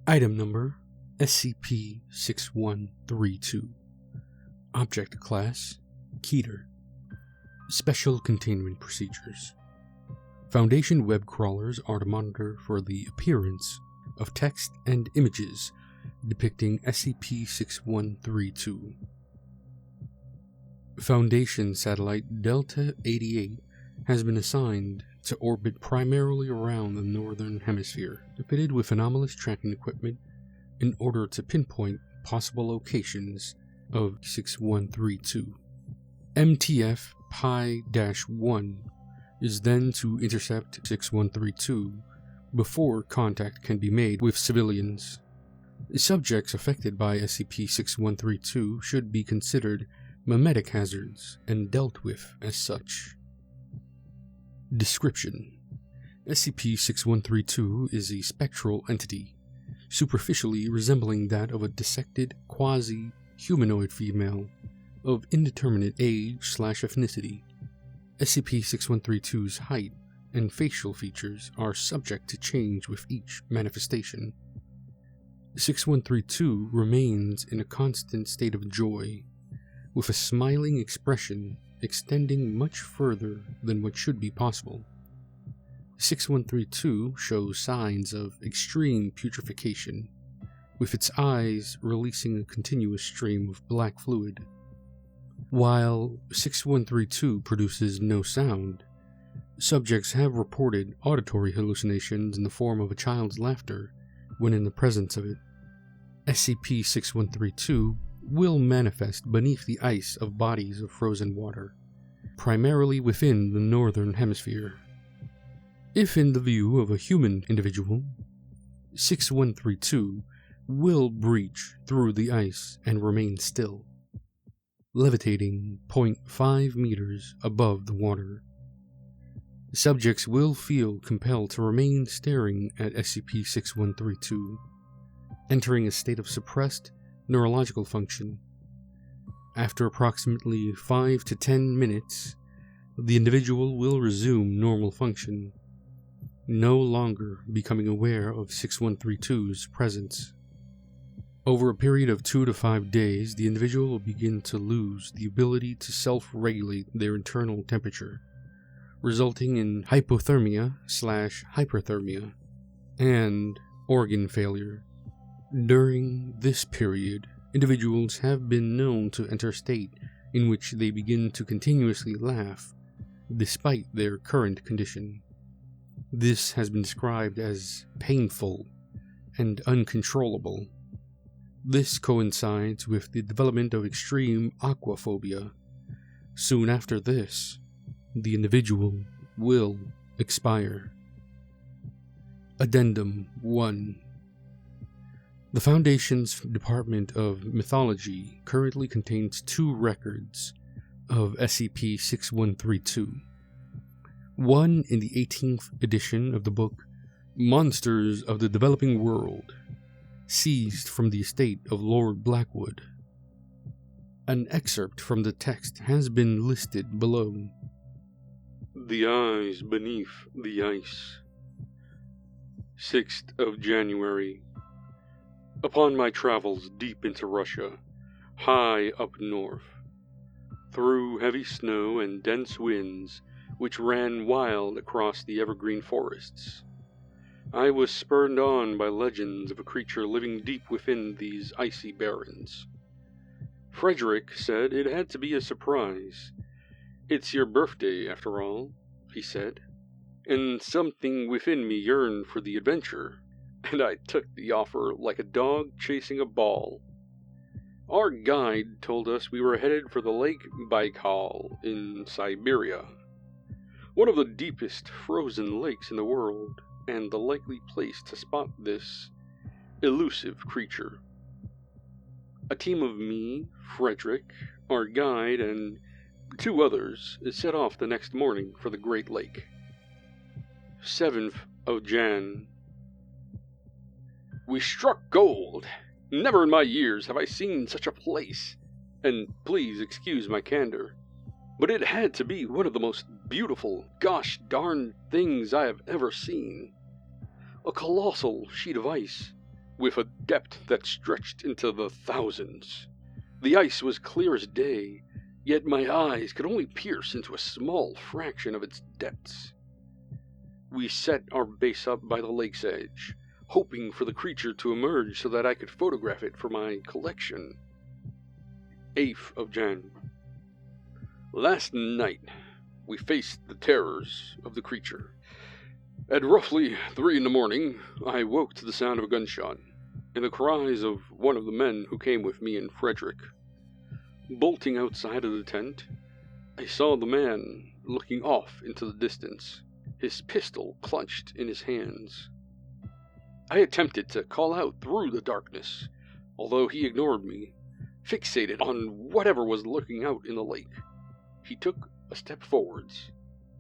Item number SCP-6132. Object Class Keter. Special Containment Procedures. Foundation web crawlers are to monitor for the appearance of text and images depicting SCP-6132. Foundation satellite Delta 88 has been assigned to orbit primarily around the northern hemisphere, fitted with anomalous tracking equipment in order to pinpoint possible locations of 6132. MTF Pi-1 is then to intercept 6132 before contact can be made with civilians. Subjects affected by SCP-6132 should be considered memetic hazards and dealt with as such. Description: SCP-6132 is a spectral entity, superficially resembling that of a dissected quasi-humanoid female of indeterminate age/ethnicity. SCP-6132's height and facial features are subject to change with each manifestation. 6132 remains in a constant state of joy, with a smiling expression extending much further than what should be possible. 6132 shows signs of extreme putrefaction, with its eyes releasing a continuous stream of black fluid. While 6132 produces no sound, subjects have reported auditory hallucinations in the form of a child's laughter when in the presence of it. SCP-6132 will manifest beneath the ice of bodies of frozen water, primarily within the northern hemisphere. If in the view of a human individual, 6132 will breach through the ice and remain still, levitating 0.5 meters above the water. Subjects will feel compelled to remain staring at SCP-6132, entering a state of suppressed neurological function. After approximately 5 to 10 minutes, the individual will resume normal function, no longer becoming aware of 6132's presence. Over a period of 2 to 5 days, the individual will begin to lose the ability to self-regulate their internal temperature, resulting in hypothermia/hyperthermia and organ failure. During this period, individuals have been known to enter a state in which they begin to continuously laugh despite their current condition. This has been described as painful and uncontrollable. This coincides with the development of extreme aquaphobia. Soon after this, the individual will expire. Addendum 1. The Foundation's Department of Mythology currently contains 2 records of SCP-6132. One in the 18th edition of the book Monsters of the Developing World, seized from the estate of Lord Blackwood. An excerpt from the text has been listed below. The eyes beneath the ice. 6th of January. Upon my travels deep into Russia, high up north, through heavy snow and dense winds which ran wild across the evergreen forests, I was spurred on by legends of a creature living deep within these icy barrens. Frederick said it had to be a surprise. "It's your birthday, after all," he said, "and something within me yearned for the adventure, and I took the offer like a dog chasing a ball." Our guide told us we were headed for the Lake Baikal in Siberia, one of the deepest frozen lakes in the world, and the likely place to spot this elusive creature. A team of me, Frederick, our guide, and 2 others set off the next morning for the Great Lake. 7th of Jan. We struck gold. Never in my years have I seen such a place, and please excuse my candor, but it had to be one of the most beautiful, gosh darn things I have ever seen. A colossal sheet of ice, with a depth that stretched into the thousands. The ice was clear as day, yet my eyes could only pierce into a small fraction of its depths. We set our base up by the lake's edge, hoping for the creature to emerge so that I could photograph it for my collection. 8th of January. Last night, we faced the terrors of the creature. At roughly 3 in the morning, I woke to the sound of a gunshot and the cries of one of the men who came with me and Frederick. Bolting outside of the tent, I saw the man looking off into the distance, his pistol clenched in his hands. I attempted to call out through the darkness, although he ignored me, fixated on whatever was looking out in the lake. He took a step forwards,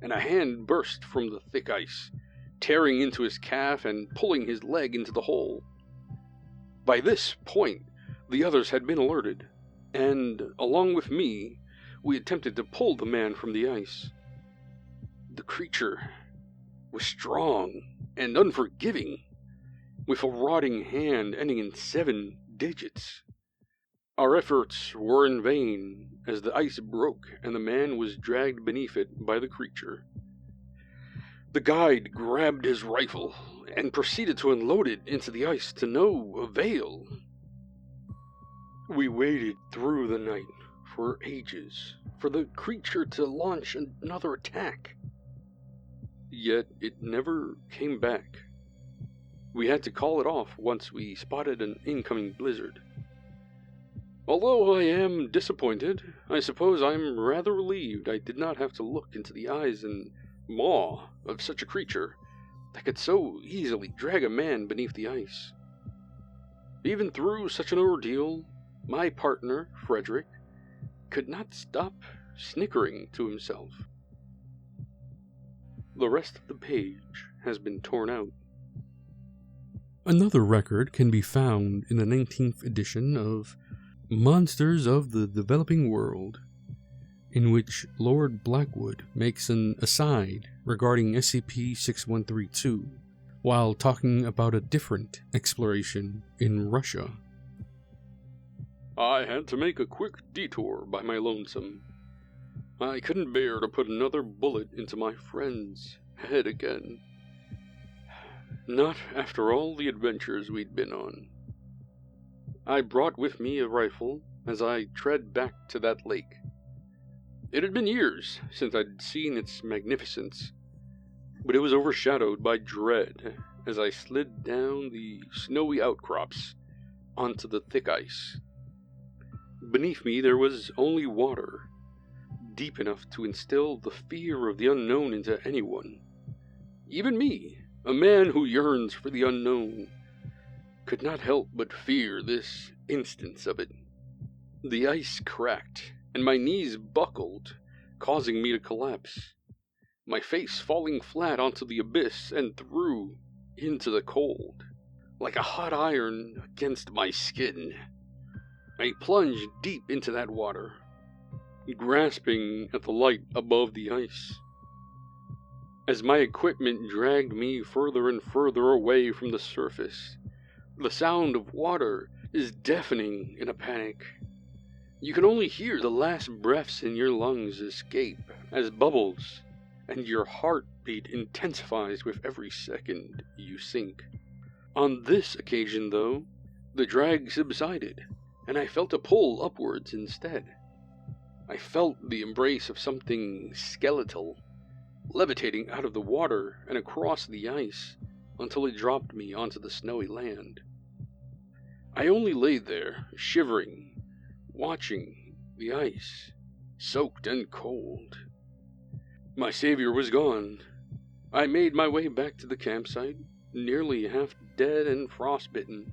and a hand burst from the thick ice, tearing into his calf and pulling his leg into the hole. By this point, the others had been alerted, and, along with me, we attempted to pull the man from the ice. The creature was strong and unforgiving, with a rotting hand ending in 7 digits. Our efforts were in vain, as the ice broke and the man was dragged beneath it by the creature. The guide grabbed his rifle and proceeded to unload it into the ice to no avail. We waited through the night for ages for the creature to launch another attack. Yet it never came back. We had to call it off once we spotted an incoming blizzard. Although I am disappointed, I suppose I'm rather relieved I did not have to look into the eyes and maw of such a creature that could so easily drag a man beneath the ice. Even through such an ordeal, my partner, Frederick, could not stop snickering to himself. The rest of the page has been torn out. Another record can be found in the 19th edition of Monsters of the Developing World, in which Lord Blackwood makes an aside regarding SCP-6132 while talking about a different exploration in Russia. I had to make a quick detour by my lonesome. I couldn't bear to put another bullet into my friend's head again. Not after all the adventures we'd been on. I brought with me a rifle as I tread back to that lake. It had been years since I'd seen its magnificence, but it was overshadowed by dread as I slid down the snowy outcrops onto the thick ice. Beneath me there was only water, deep enough to instill the fear of the unknown into anyone. Even me, a man who yearns for the unknown, could not help but fear this instance of it. The ice cracked, and my knees buckled, causing me to collapse, my face falling flat onto the abyss and through into the cold, like a hot iron against my skin. I plunged deep into that water, grasping at the light above the ice. As my equipment dragged me further and further away from the surface, the sound of water is deafening in a panic. You can only hear the last breaths in your lungs escape as bubbles, and your heartbeat intensifies with every second you sink. On this occasion, though, the drag subsided, and I felt a pull upwards instead. I felt the embrace of something skeletal, levitating out of the water and across the ice until it dropped me onto the snowy land. I only lay there, shivering, watching the ice, soaked and cold. My savior was gone. I made my way back to the campsite, nearly half dead and frostbitten,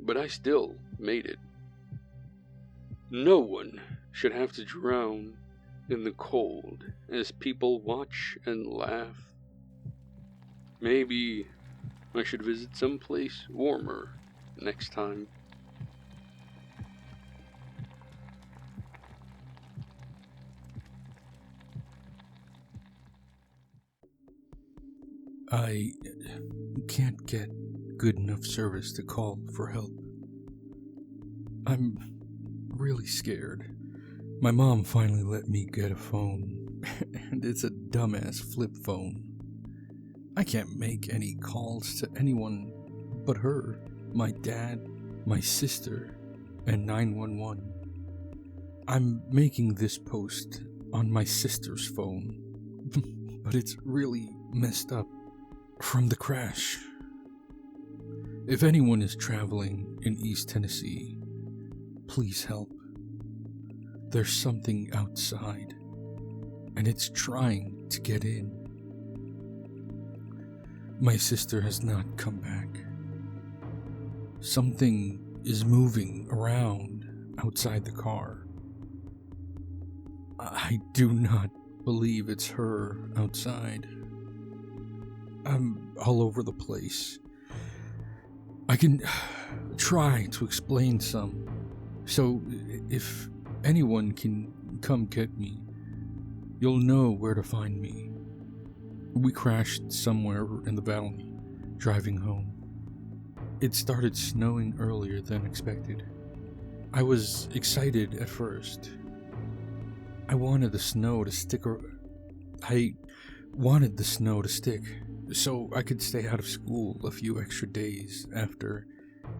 but I still made it. No one should have to drown in the cold as people watch and laugh. Maybe I should visit some place warmer next time. I can't get good enough service to call for help. I'm really scared. My mom finally let me get a phone, and it's a dumbass flip phone. I can't make any calls to anyone but her, my dad, my sister, and 911. I'm making this post on my sister's phone, but it's really messed up from the crash. If anyone is traveling in East Tennessee, please help. There's something outside, and it's trying to get in. My sister has not come back. Something is moving around outside the car. I do not believe it's her outside. I'm all over the place. I can try to explain some, so if anyone can come get me, you'll know where to find me. We crashed somewhere in the valley, driving home. It started snowing earlier than expected. I was excited at first. I wanted the snow to stick, so I could stay out of school a few extra days after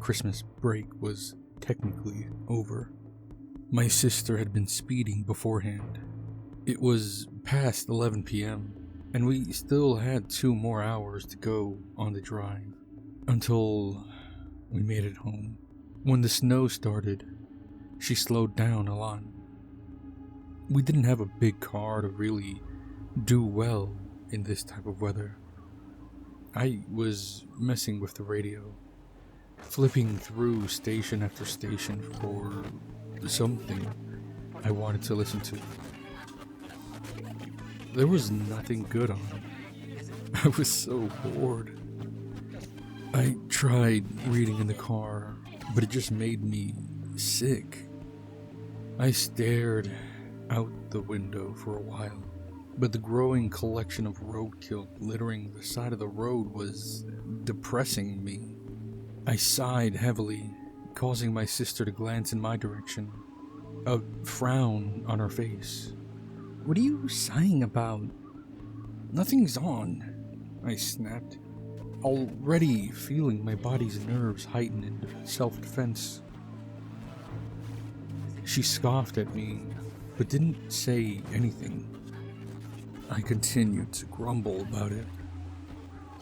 Christmas break was technically over. My sister had been speeding beforehand. It was past 11 p.m., and we still had 2 more hours to go on the drive until we made it home. When the snow started, she slowed down a lot. We didn't have a big car to really do well in this type of weather. I was messing with the radio, flipping through station after station for something I wanted to listen to. There was nothing good on. I was so bored. I tried reading in the car, but it just made me sick. I stared out the window for a while, but the growing collection of roadkill littering the side of the road was depressing me. I sighed heavily, causing my sister to glance in my direction, a frown on her face. "What are you sighing about?" "Nothing's on," I snapped, already feeling my body's nerves heighten in self-defense. She scoffed at me, but didn't say anything. I continued to grumble about it.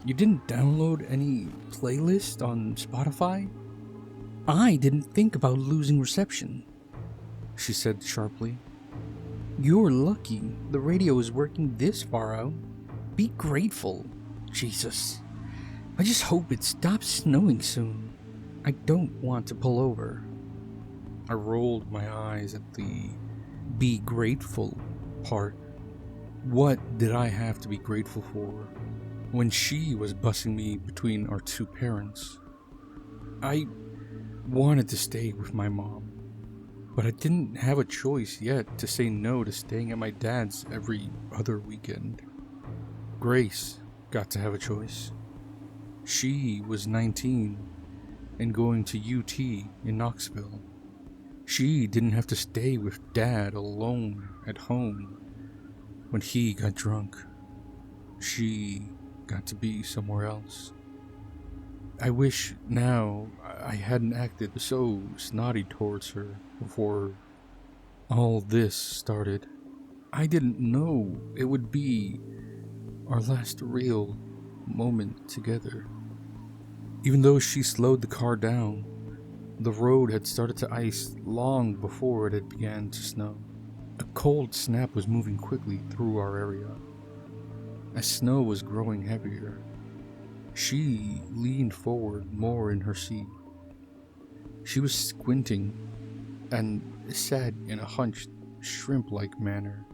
"You didn't download any playlist on Spotify?" "I didn't think about losing reception," she said sharply. "You're lucky the radio is working this far out. Be grateful. Jesus. I just hope it stops snowing soon. I don't want to pull over." I rolled my eyes at the "be grateful" part. What did I have to be grateful for when she was bussing me between our 2 parents? I wanted to stay with my mom, but I didn't have a choice yet to say no to staying at my dad's every other weekend. Grace got to have a choice. She was 19 and going to UT in Knoxville. She didn't have to stay with Dad alone at home when he got drunk. She got to be somewhere else. I wish now I hadn't acted so snotty towards her before all this started. I didn't know it would be our last real moment together. Even though she slowed the car down, the road had started to ice long before it had begun to snow. A cold snap was moving quickly through our area. As snow was growing heavier, she leaned forward more in her seat. She was squinting and sat in a hunched, shrimp-like manner,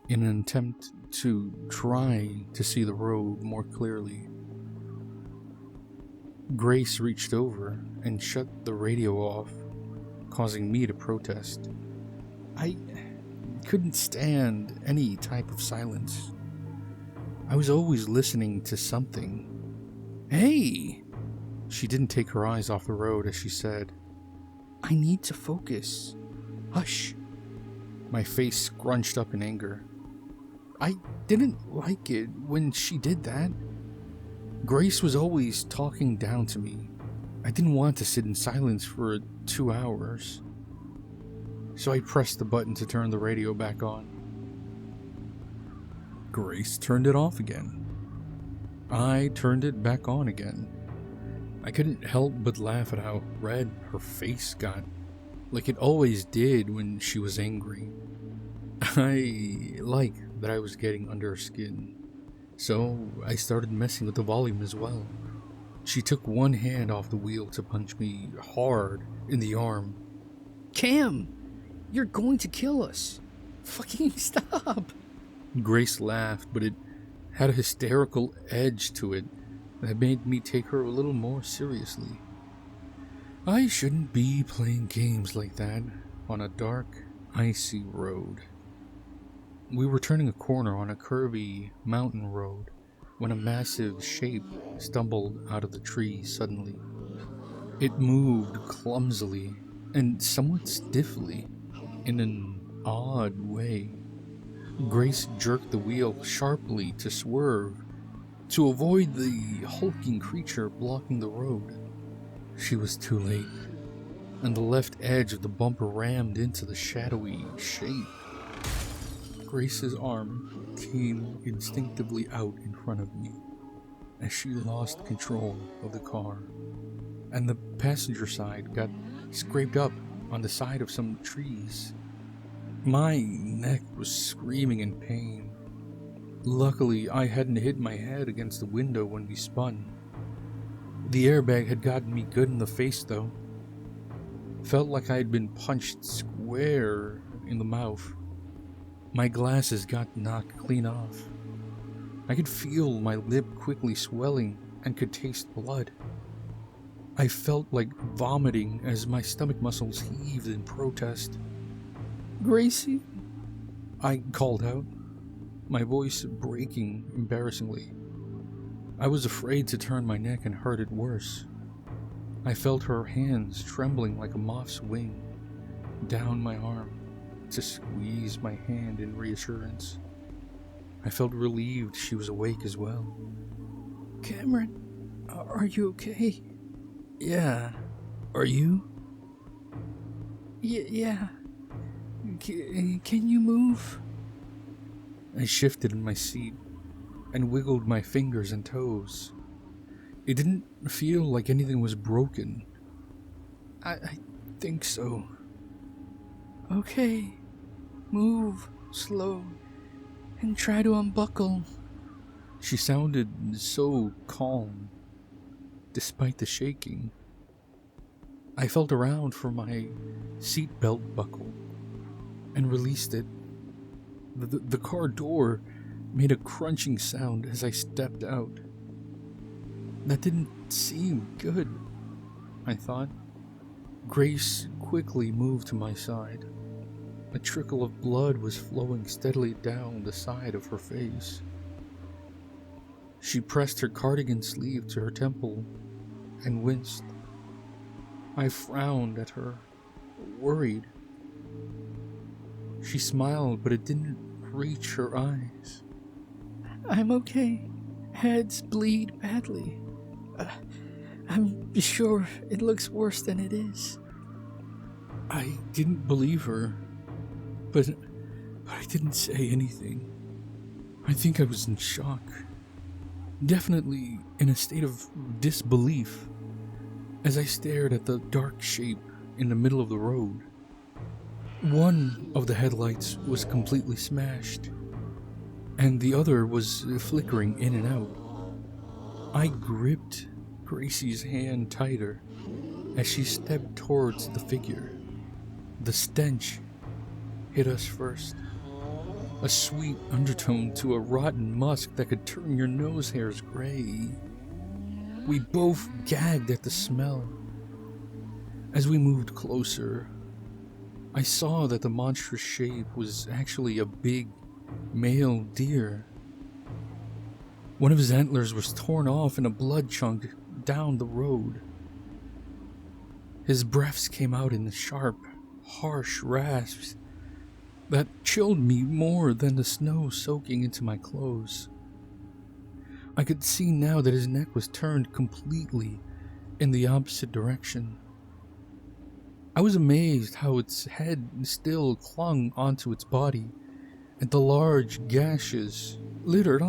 in an attempt to try to see the road more clearly. Grace reached over and shut the radio off, causing me to protest. I couldn't stand any type of silence. I was always listening to something. "Hey!" She didn't take her eyes off the road as she said, "I need to focus. Hush." My face scrunched up in anger. I didn't like it when she did that. Grace was always talking down to me. I didn't want to sit in silence for 2 hours. So I pressed the button to turn the radio back on. Grace turned it off again. I turned it back on again. I couldn't help but laugh at how red her face got, like it always did when she was angry. I liked that I was getting under her skin, so I started messing with the volume as well. She took one hand off the wheel to punch me hard in the arm. "Cam, you're going to kill us. Fucking stop." Grace laughed, but it had a hysterical edge to it that made me take her a little more seriously. I shouldn't be playing games like that on a dark, icy road. We were turning a corner on a curvy mountain road when a massive shape stumbled out of the trees suddenly. It moved clumsily and somewhat stiffly in an odd way. Grace jerked the wheel sharply to swerve, to avoid the hulking creature blocking the road. She was too late, and the left edge of the bumper rammed into the shadowy shape. Grace's arm came instinctively out in front of me as she lost control of the car, and the passenger side got scraped up on the side of some trees. My neck was screaming in pain. Luckily, I hadn't hit my head against the window when we spun. The airbag had gotten me good in the face, though. Felt like I had been punched square in the mouth. My glasses got knocked clean off. I could feel my lip quickly swelling and could taste blood. I felt like vomiting as my stomach muscles heaved in protest. "Gracie?" I called out, my voice breaking embarrassingly. I was afraid to turn my neck and hurt it worse. I felt her hands trembling like a moth's wing down my arm to squeeze my hand in reassurance. I felt relieved she was awake as well. "Cameron, are you okay?" "Yeah. Are you?" Yeah. Can you move?" I shifted in my seat and wiggled my fingers and toes. It didn't feel like anything was broken. I think so." "Okay. Move slow and try to unbuckle." She sounded so calm, despite the shaking. I felt around for my seatbelt buckle and released it. The car door made a crunching sound as I stepped out. That didn't seem good, I thought. Grace quickly moved to my side. A trickle of blood was flowing steadily down the side of her face. She pressed her cardigan sleeve to her temple and winced. I frowned at her, worried. She smiled, but it didn't reach her eyes. "I'm okay. Heads bleed badly. I'm sure it looks worse than it is." I didn't believe her, but I didn't say anything. I think I was in shock. Definitely in a state of disbelief as I stared at the dark shape in the middle of the road. One of the headlights was completely smashed, and the other was flickering in and out. I gripped Gracie's hand tighter as she stepped towards the figure. The stench hit us first. A sweet undertone to a rotten musk that could turn your nose hairs gray. We both gagged at the smell. As we moved closer, I saw that the monstrous shape was actually a big male deer. One of his antlers was torn off and a blood chunk down the road. His breaths came out in sharp, harsh rasps that chilled me more than the snow soaking into my clothes. I could see now that his neck was turned completely in the opposite direction. I was amazed how its head still clung onto its body, and the large gashes littered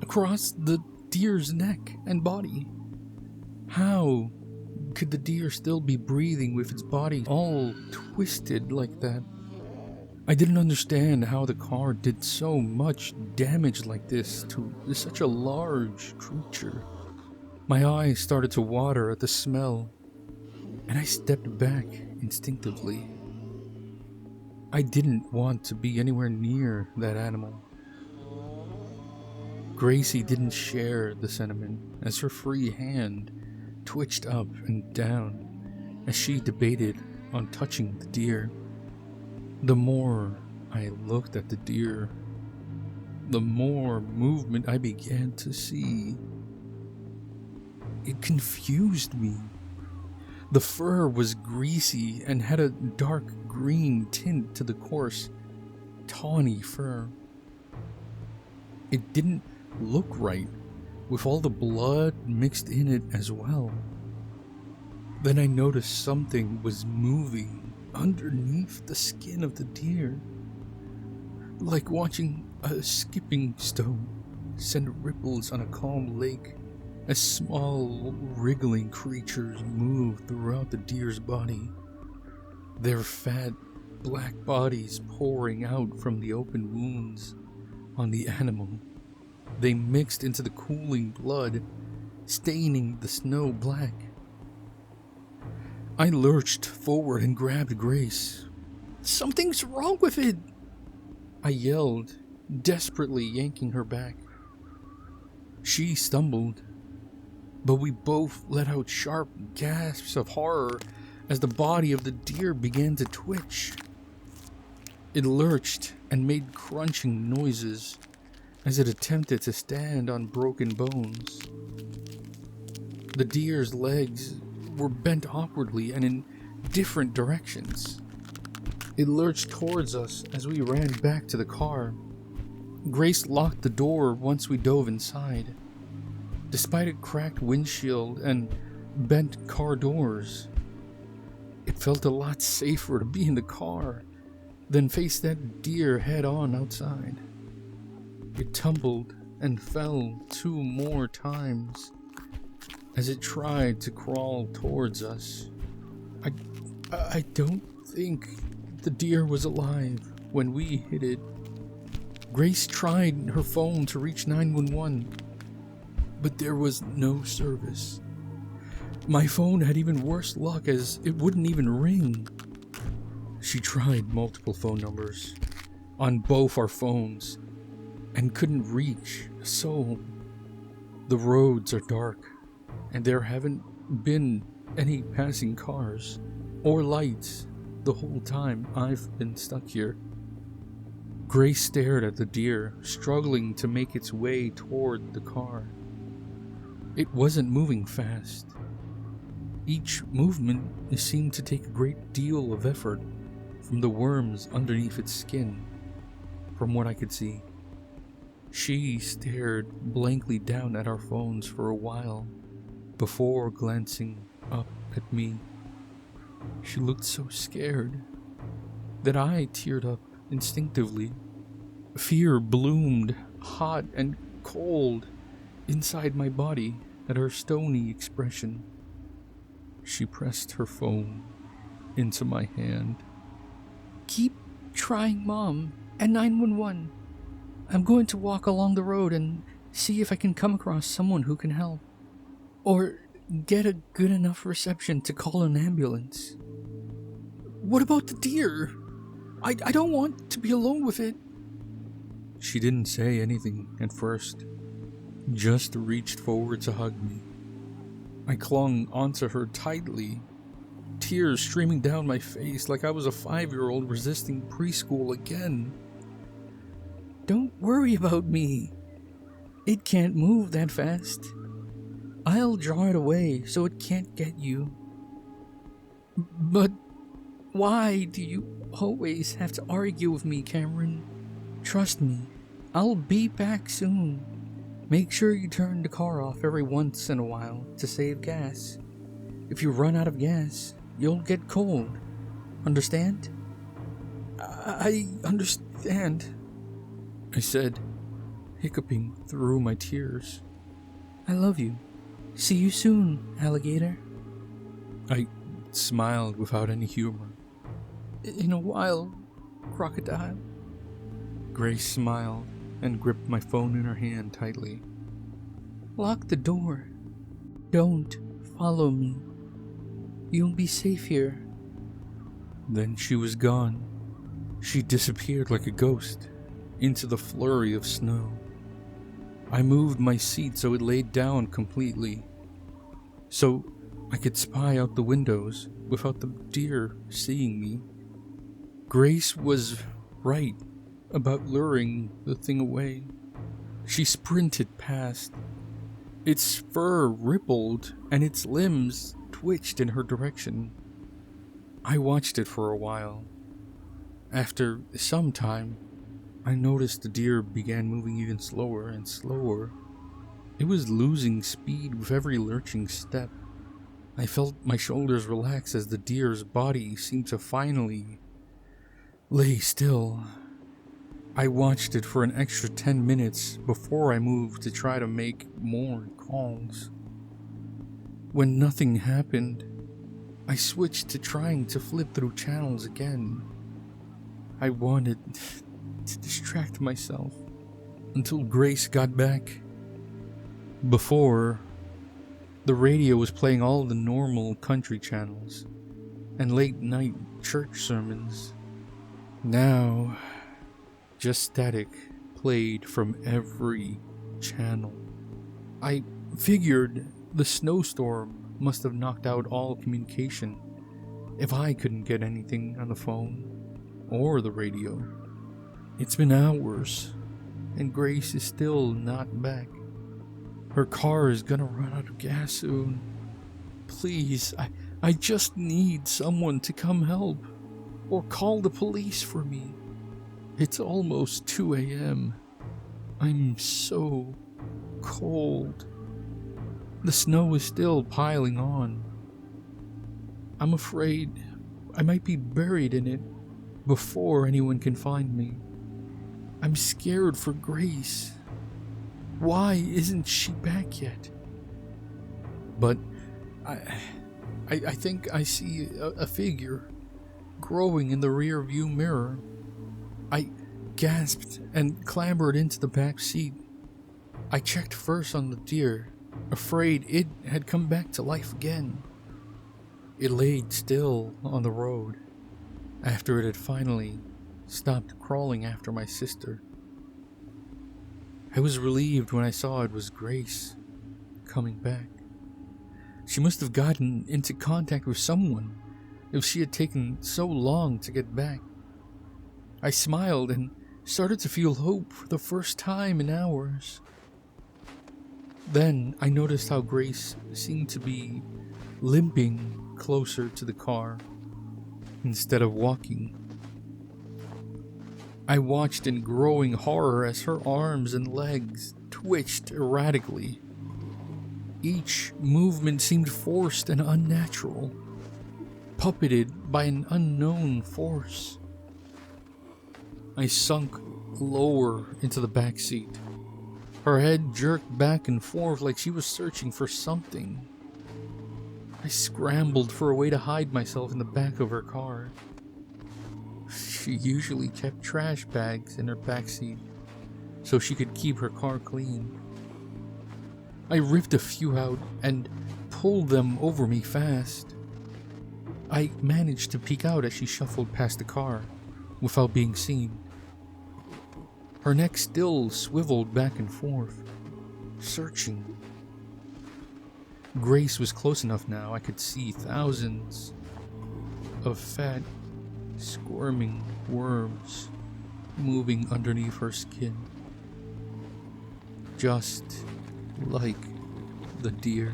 across the deer's neck and body. How could the deer still be breathing with its body all twisted like that? I didn't understand how the car did so much damage like this to such a large creature. My eyes started to water at the smell, and I stepped back instinctively. I didn't want to be anywhere near that animal. Gracie didn't share the sentiment as her free hand twitched up and down as she debated on touching the deer. The more I looked at the deer, the more movement I began to see. It confused me. The fur was greasy and had a dark green tint to the coarse, tawny fur. It didn't look right, with all the blood mixed in it as well. Then I noticed something was moving underneath the skin of the deer, like watching a skipping stone send ripples on a calm lake as small wriggling creatures moved throughout the deer's body, their fat black bodies pouring out from the open wounds on the animal. They mixed into the cooling blood, staining the snow black. I lurched forward and grabbed Grace. "Something's wrong with it!" I yelled, desperately yanking her back. She stumbled, but we both let out sharp gasps of horror as the body of the deer began to twitch. It lurched and made crunching noises as it attempted to stand on broken bones. The deer's legs were bent awkwardly and in different directions. It lurched towards us as we ran back to the car. Grace locked the door once we dove inside. Despite a cracked windshield and bent car doors, it felt a lot safer to be in the car than face that deer head on outside. It tumbled and fell 2 more times as it tried to crawl towards us. I don't think the deer was alive when we hit it. Grace tried her phone to reach 911, but there was no service. My phone had even worse luck as it wouldn't even ring. She tried multiple phone numbers on both our phones and couldn't reach a soul. The roads are dark, and there haven't been any passing cars or lights the whole time I've been stuck here. Grace stared at the deer, struggling to make its way toward the car. It wasn't moving fast. Each movement seemed to take a great deal of effort from the worms underneath its skin, from what I could see. She stared blankly down at our phones for a while before glancing up at me. She looked so scared that I teared up instinctively. Fear bloomed hot and cold inside my body at her stony expression. She pressed her phone into my hand. "Keep trying, Mom, and 911. I'm going to walk along the road and see if I can come across someone who can help. Or get a good enough reception to call an ambulance." "What about the deer? I don't want to be alone with it." She didn't say anything at first, just reached forward to hug me. I clung onto her tightly, tears streaming down my face like I was a 5-year-old resisting preschool again. "Don't worry about me. It can't move that fast. I'll draw it away so it can't get you. But why do you always have to argue with me, Cameron? Trust me, I'll be back soon. Make sure you turn the car off every once in a while to save gas. If you run out of gas, you'll get cold. Understand? I understand, I said, hiccuping through my tears. I love you. See you soon, alligator. I smiled without any humor. In a while, crocodile. Grace smiled and gripped my phone in her hand tightly. Lock the door. Don't follow me. You'll be safe here. Then she was gone. She disappeared like a ghost into the flurry of snow. I moved my seat so it laid down completely, so I could spy out the windows without the deer seeing me. Grace was right about luring the thing away. She sprinted past. Its fur rippled and its limbs twitched in her direction. I watched it for a while. After some time, I noticed the deer began moving even slower and slower. It was losing speed with every lurching step. I felt my shoulders relax as the deer's body seemed to finally lay still. I watched it for an extra 10 minutes before I moved to try to make more calls. When nothing happened, I switched to trying to flip through channels again. I wanted to distract myself until Grace got back. Before, the radio was playing all the normal country channels and late-night church sermons. Now, just static played from every channel. I figured the snowstorm must have knocked out all communication if I couldn't get anything on the phone or the radio. It's been hours, and Grace is still not back. Her car is gonna run out of gas soon. Please, I just need someone to come help, or call the police for me. It's almost 2 a.m. I'm so cold. The snow is still piling on. I'm afraid I might be buried in it before anyone can find me. I'm scared for Grace. Why isn't she back yet? But I think I see a figure growing in the rear view mirror. I gasped and clambered into the back seat. I checked first on the deer, afraid it had come back to life again. It laid still on the road after it had finally stopped crawling after my sister. I was relieved when I saw it was Grace coming back. She must have gotten into contact with someone if she had taken so long to get back. I smiled and started to feel hope for the first time in hours. Then I noticed how Grace seemed to be limping closer to the car instead of walking. I watched in growing horror as her arms and legs twitched erratically. Each movement seemed forced and unnatural, puppeted by an unknown force. I sunk lower into the back seat. Her head jerked back and forth like she was searching for something. I scrambled for a way to hide myself in the back of her car. She usually kept trash bags in her backseat so she could keep her car clean. I ripped a few out and pulled them over me fast. I managed to peek out as she shuffled past the car without being seen. Her neck still swiveled back and forth, searching. Grace was close enough now I could see thousands of fat, squirming worms moving underneath her skin. Just like the deer.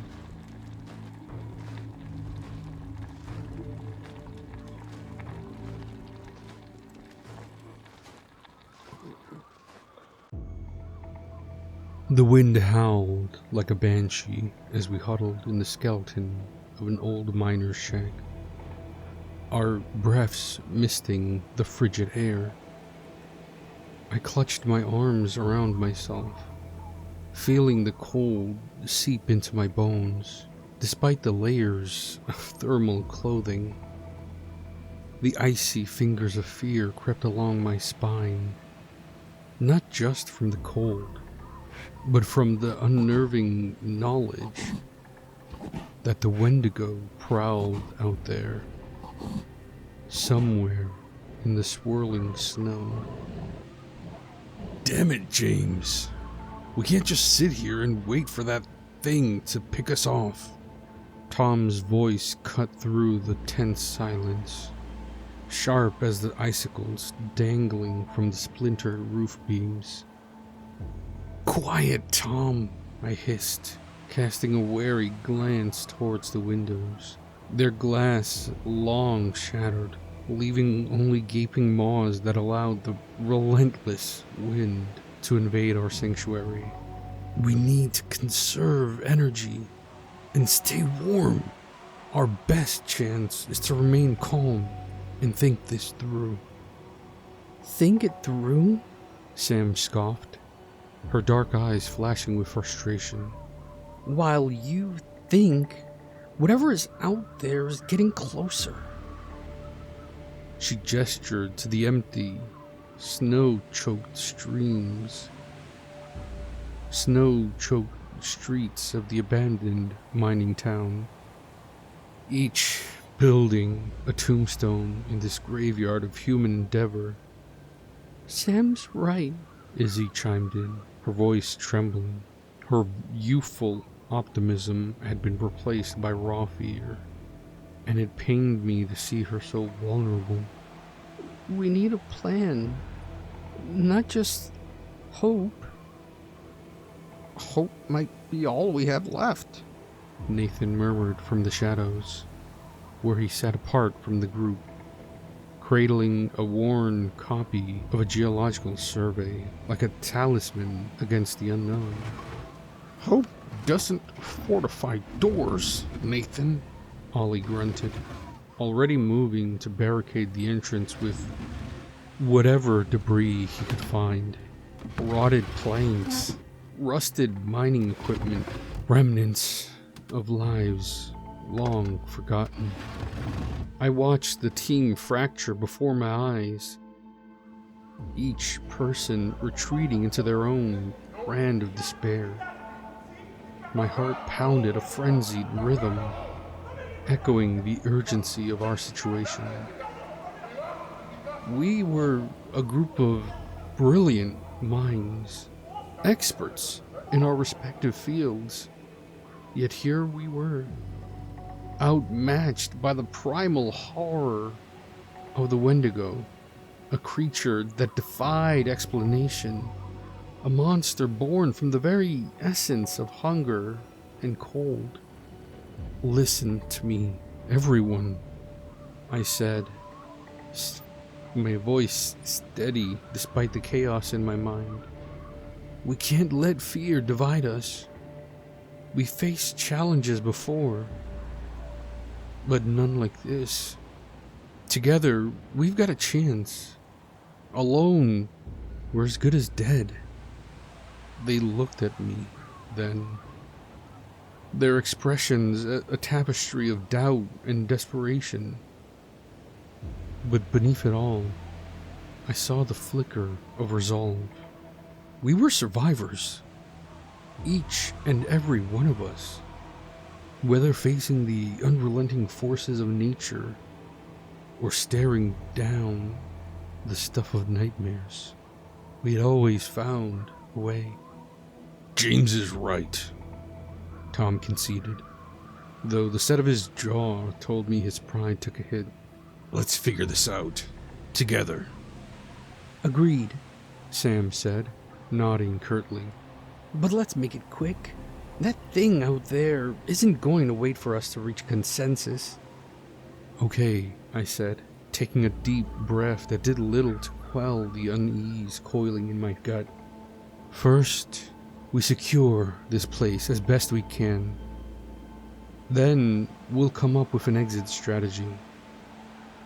The wind howled like a banshee as we huddled in the skeleton of an old miner's shack, our breaths misting the frigid air. I clutched my arms around myself, feeling the cold seep into my bones, despite the layers of thermal clothing. The icy fingers of fear crept along my spine, not just from the cold, but from the unnerving knowledge that the Wendigo prowled out there, somewhere in the swirling snow. Damn it, James. We can't just sit here and wait for that thing to pick us off. Tom's voice cut through the tense silence, sharp as the icicles dangling from the splintered roof beams. Quiet, Tom, I hissed, casting a wary glance towards the windows, their glass long shattered, leaving only gaping maws that allowed the relentless wind to invade our sanctuary. We need to conserve energy and stay warm. Our best chance is to remain calm and think this through. Think it through? Sam scoffed, her dark eyes flashing with frustration. While you think, whatever is out there is getting closer. She gestured to the empty, snow-choked streets of the abandoned mining town. Each building a tombstone in this graveyard of human endeavor. Sam's right, Izzy chimed in, her voice trembling. Her youthful optimism had been replaced by raw fear, and it pained me to see her so vulnerable. We need a plan, not just hope. Hope might be all we have left, Nathan murmured from the shadows, where he sat apart from the group, cradling a worn copy of a geological survey like a talisman against the unknown. Hope doesn't fortify doors, Nathan, Ollie grunted, already moving to barricade the entrance with whatever debris he could find. Rotted planks, rusted mining equipment, remnants of lives long forgotten. I watched the team fracture before my eyes, each person retreating into their own brand of despair. My heart pounded a frenzied rhythm, echoing the urgency of our situation. We were a group of brilliant minds, experts in our respective fields, yet here we were, outmatched by the primal horror of the Wendigo, a creature that defied explanation, a monster born from the very essence of hunger and cold. Listen to me, everyone, I said, my voice steady despite the chaos in my mind. We can't let fear divide us. We faced challenges before, but none like this. Together, we've got a chance. Alone, we're as good as dead. They looked at me, then. Their expressions a tapestry of doubt and desperation. But beneath it all, I saw the flicker of resolve. We were survivors, each and every one of us. Whether facing the unrelenting forces of nature or staring down the stuff of nightmares, we had always found a way. James is right, Tom conceded, though the set of his jaw told me his pride took a hit. Let's figure this out, together. Agreed, Sam said, nodding curtly. But let's make it quick. That thing out there isn't going to wait for us to reach consensus. Okay, I said, taking a deep breath that did little to quell the unease coiling in my gut. First, we secure this place as best we can. Then, we'll come up with an exit strategy.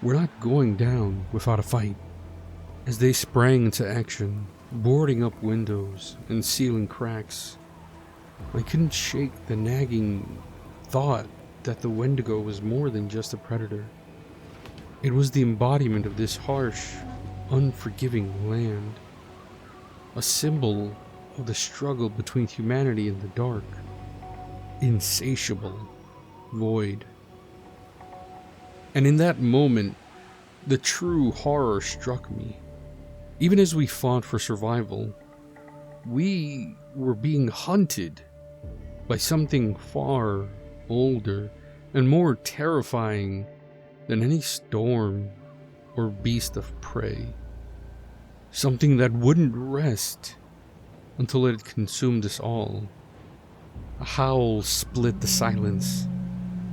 We're not going down without a fight. As they sprang into action, boarding up windows and sealing cracks, I couldn't shake the nagging thought that the Wendigo was more than just a predator. It was the embodiment of this harsh, unforgiving land, a symbol of the struggle between humanity and the dark, insatiable void. And in that moment, the true horror struck me. Even as we fought for survival, we were being hunted by something far older and more terrifying than any storm or beast of prey. Something that wouldn't rest until it had consumed us all. A howl split the silence,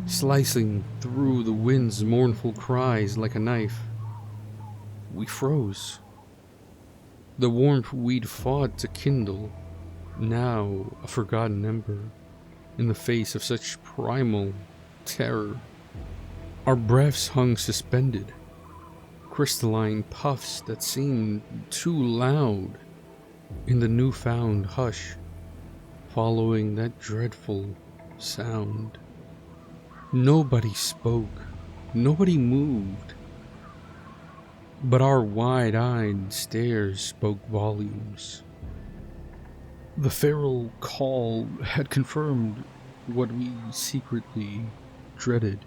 slicing through the wind's mournful cries like a knife. We froze. The warmth we'd fought to kindle, now a forgotten ember, in the face of such primal terror. Our breaths hung suspended, crystalline puffs that seemed too loud in the newfound hush following that dreadful sound. Nobody spoke, nobody moved, but our wide-eyed stares spoke volumes. The feral call had confirmed what we secretly dreaded.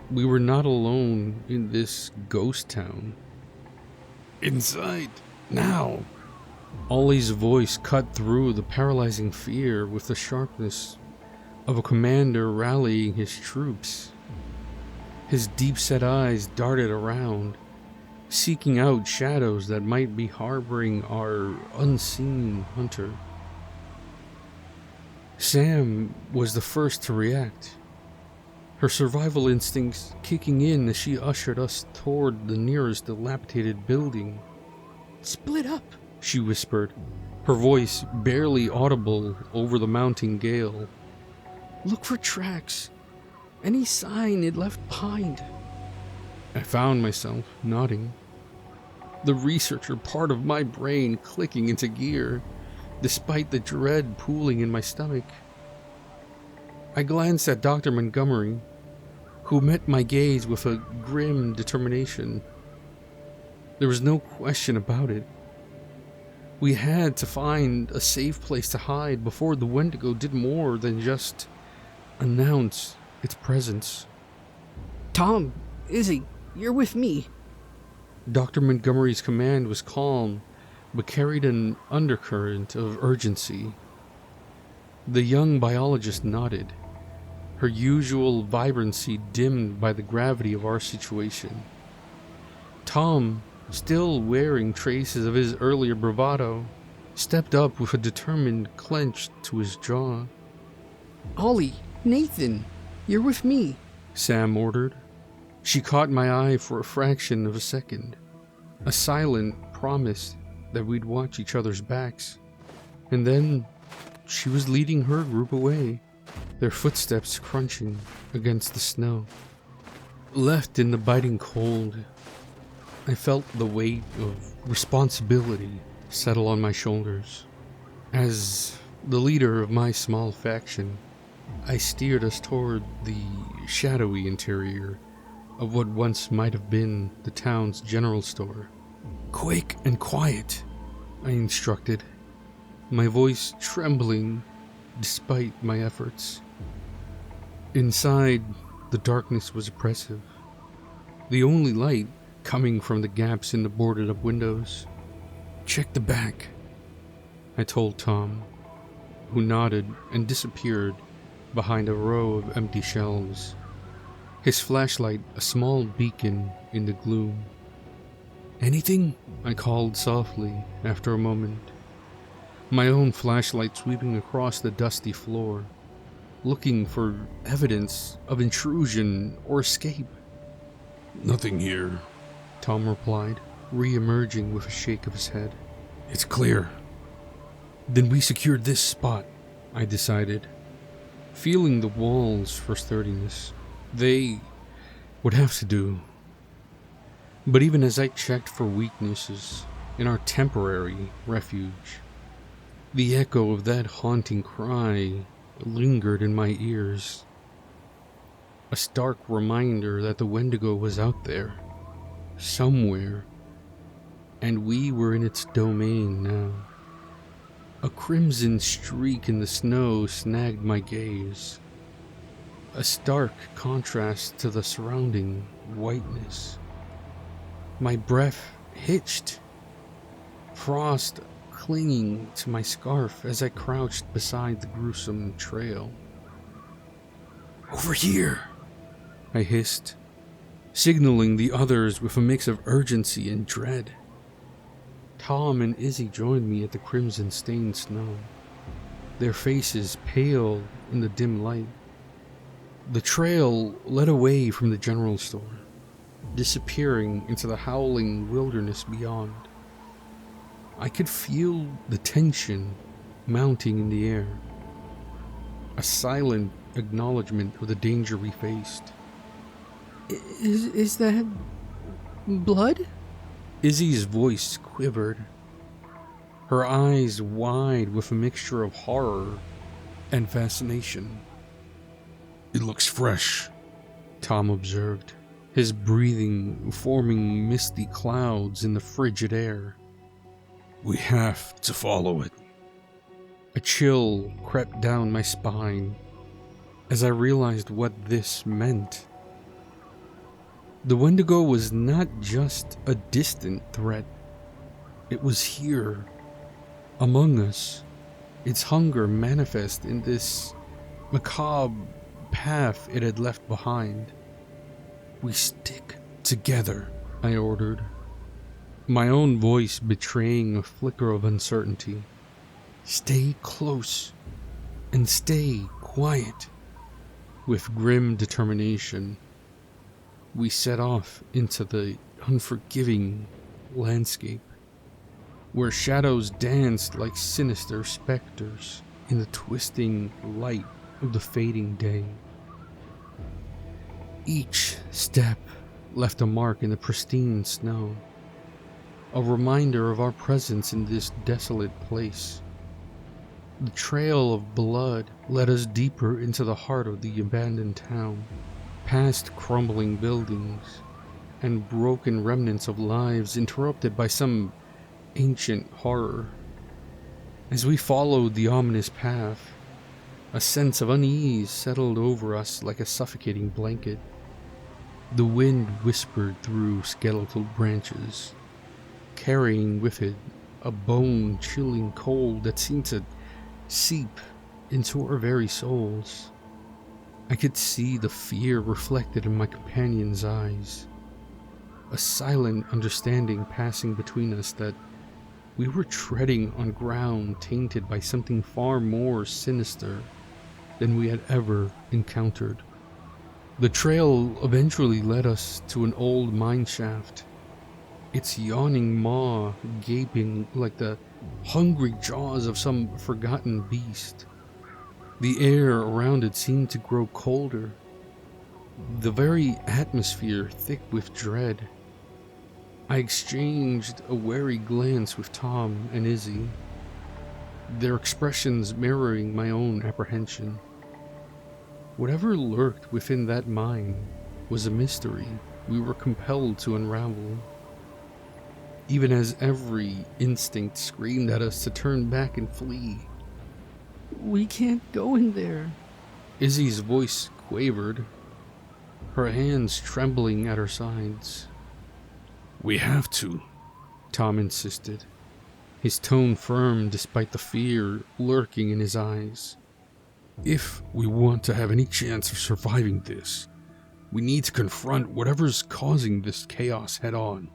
We were not alone in this ghost town. Inside, now! Ollie's voice cut through the paralyzing fear with the sharpness of a commander rallying his troops. His deep-set eyes darted around, seeking out shadows that might be harboring our unseen hunter. Sam was the first to react, her survival instincts kicking in as she ushered us toward the nearest dilapidated building. "Split up," she whispered, her voice barely audible over the mounting gale. "Look for tracks, any sign it left behind." I found myself nodding, the researcher part of my brain clicking into gear, despite the dread pooling in my stomach. I glanced at Dr. Montgomery, who met my gaze with a grim determination. There was no question about it. We had to find a safe place to hide before the Wendigo did more than just announce its presence. "Tom, Izzy, you're with me." Dr. Montgomery's command was calm, but carried an undercurrent of urgency. The young biologist nodded, her usual vibrancy dimmed by the gravity of our situation. Tom, still wearing traces of his earlier bravado, stepped up with a determined clench to his jaw. "Ollie, Nathan, you're with me." Sam ordered. She caught my eye for a fraction of a second, a silent promise that we'd watch each other's backs, and then she was leading her group away, their footsteps crunching against the snow. Left in the biting cold, I felt the weight of responsibility settle on my shoulders. As the leader of my small faction, I steered us toward the shadowy interior of what once might have been the town's general store. "Quick and quiet," I instructed, my voice trembling despite my efforts. Inside, the darkness was oppressive, the only light coming from the gaps in the boarded-up windows. "Check the back," I told Tom, who nodded and disappeared behind a row of empty shelves, his flashlight a small beacon in the gloom. "Anything?" I called softly after a moment, my own flashlight sweeping across the dusty floor, looking for evidence of intrusion or escape. "Nothing here," Tom replied, re-emerging with a shake of his head. "It's clear." Then we secured this spot, I decided, feeling the walls for sturdiness. They would have to do. But even as I checked for weaknesses in our temporary refuge, the echo of that haunting cry lingered in my ears. A stark reminder that the Wendigo was out there, somewhere, and we were in its domain now. A crimson streak in the snow snagged my gaze, a stark contrast to the surrounding whiteness. My breath hitched, frost clinging to my scarf as I crouched beside the gruesome trail. "Over here," I hissed, signaling the others with a mix of urgency and dread. Tom and Izzy joined me at the crimson-stained snow, their faces pale in the dim light. The trail led away from the general store, disappearing into the howling wilderness beyond. I could feel the tension mounting in the air, a silent acknowledgement of the danger we faced. Is that blood? Izzy's voice quivered, her eyes wide with a mixture of horror and fascination. "It looks fresh," Tom observed, his breathing forming misty clouds in the frigid air. "We have to follow it." A chill crept down my spine as I realized what this meant. The Wendigo was not just a distant threat. It was here, among us, its hunger manifest in this macabre path it had left behind. "We stick together," I ordered, my own voice betraying a flicker of uncertainty. "Stay close and stay quiet." With grim determination, we set off into the unforgiving landscape, where shadows danced like sinister specters in the twisting light of the fading day. Each step left a mark in the pristine snow, a reminder of our presence in this desolate place. The trail of blood led us deeper into the heart of the abandoned town, past crumbling buildings and broken remnants of lives interrupted by some ancient horror. As we followed the ominous path, a sense of unease settled over us like a suffocating blanket. The wind whispered through skeletal branches, carrying with it a bone-chilling cold that seemed to seep into our very souls. I could see the fear reflected in my companion's eyes, a silent understanding passing between us that we were treading on ground tainted by something far more sinister than we had ever encountered. The trail eventually led us to an old mine shaft, its yawning maw gaping like the hungry jaws of some forgotten beast. The air around it seemed to grow colder, the very atmosphere thick with dread. I exchanged a wary glance with Tom and Izzy, their expressions mirroring my own apprehension. Whatever lurked within that mine was a mystery we were compelled to unravel, even as every instinct screamed at us to turn back and flee. We can't go in there. Izzy's voice quavered, her hands trembling at her sides. "We have to," Tom insisted, his tone firm despite the fear lurking in his eyes. "If we want to have any chance of surviving this, we need to confront whatever's causing this chaos head on."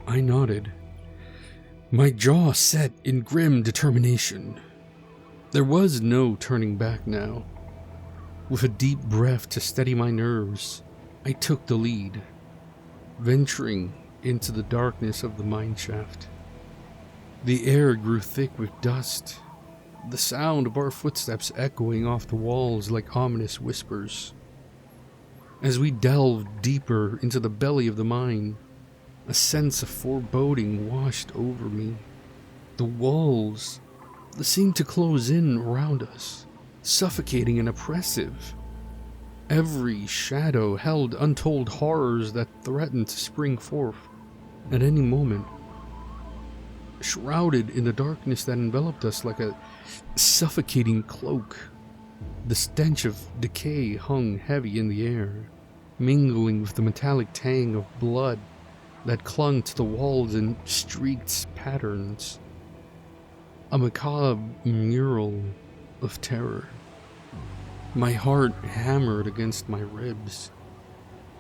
I nodded, My jaw set in grim determination. There was no turning back now. With a deep breath to steady my nerves, I took the lead, venturing into the darkness of the mine shaft. The air grew thick with dust, the sound of our footsteps echoing off the walls like ominous whispers. As we delved deeper into the belly of the mine, a sense of foreboding washed over me. The walls seemed to close in around us, suffocating and oppressive. Every shadow held untold horrors that threatened to spring forth at any moment. Shrouded in the darkness that enveloped us like a suffocating cloak, the stench of decay hung heavy in the air, mingling with the metallic tang of blood that clung to the walls in streaked patterns. A macabre mural of terror. My heart hammered against my ribs,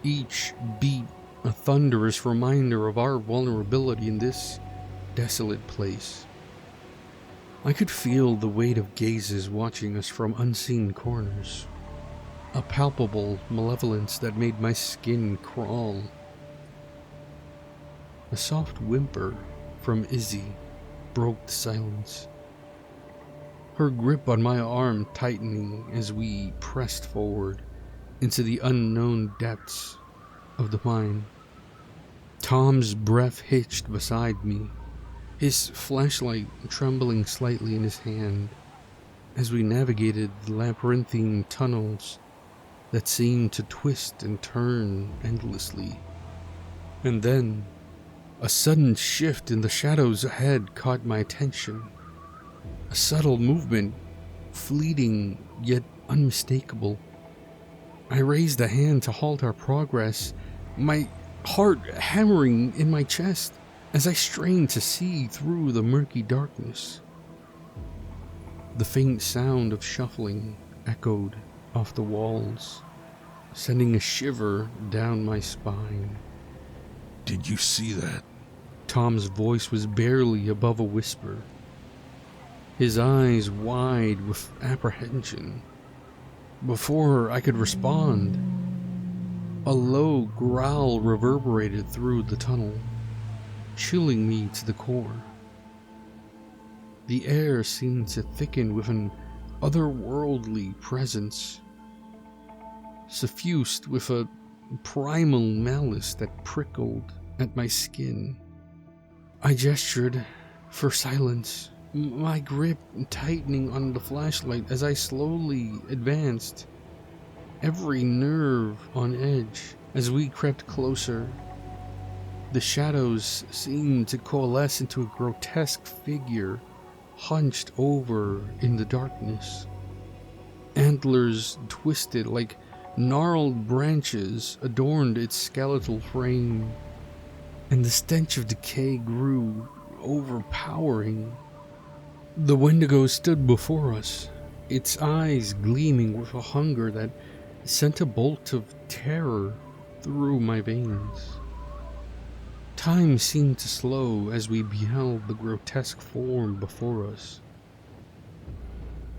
each beat a thunderous reminder of our vulnerability in this desolate place. I could feel the weight of gazes watching us from unseen corners, a palpable malevolence that made my skin crawl. A soft whimper from Izzy broke the silence, her grip on my arm tightening as we pressed forward into the unknown depths of the mine. Tom's breath hitched beside me, his flashlight trembling slightly in his hand as we navigated the labyrinthine tunnels that seemed to twist and turn endlessly. And then, a sudden shift in the shadows ahead caught my attention. A subtle movement, fleeting yet unmistakable. I raised a hand to halt our progress, my heart hammering in my chest as I strained to see through the murky darkness. The faint sound of shuffling echoed off the walls, sending a shiver down my spine. Did you see that? Tom's voice was barely above a whisper, his eyes wide with apprehension. Before I could respond, a low growl reverberated through the tunnel, chilling me to the core. The air seemed to thicken with an otherworldly presence, suffused with a primal malice that prickled at my skin. I gestured for silence, my grip tightening on the flashlight as I slowly advanced, every nerve on edge as we crept closer. The shadows seemed to coalesce into a grotesque figure hunched over in the darkness. Antlers twisted like gnarled branches adorned its skeletal frame, and the stench of decay grew overpowering. The Wendigo stood before us, its eyes gleaming with a hunger that sent a bolt of terror through my veins. Time seemed to slow as we beheld the grotesque form before us.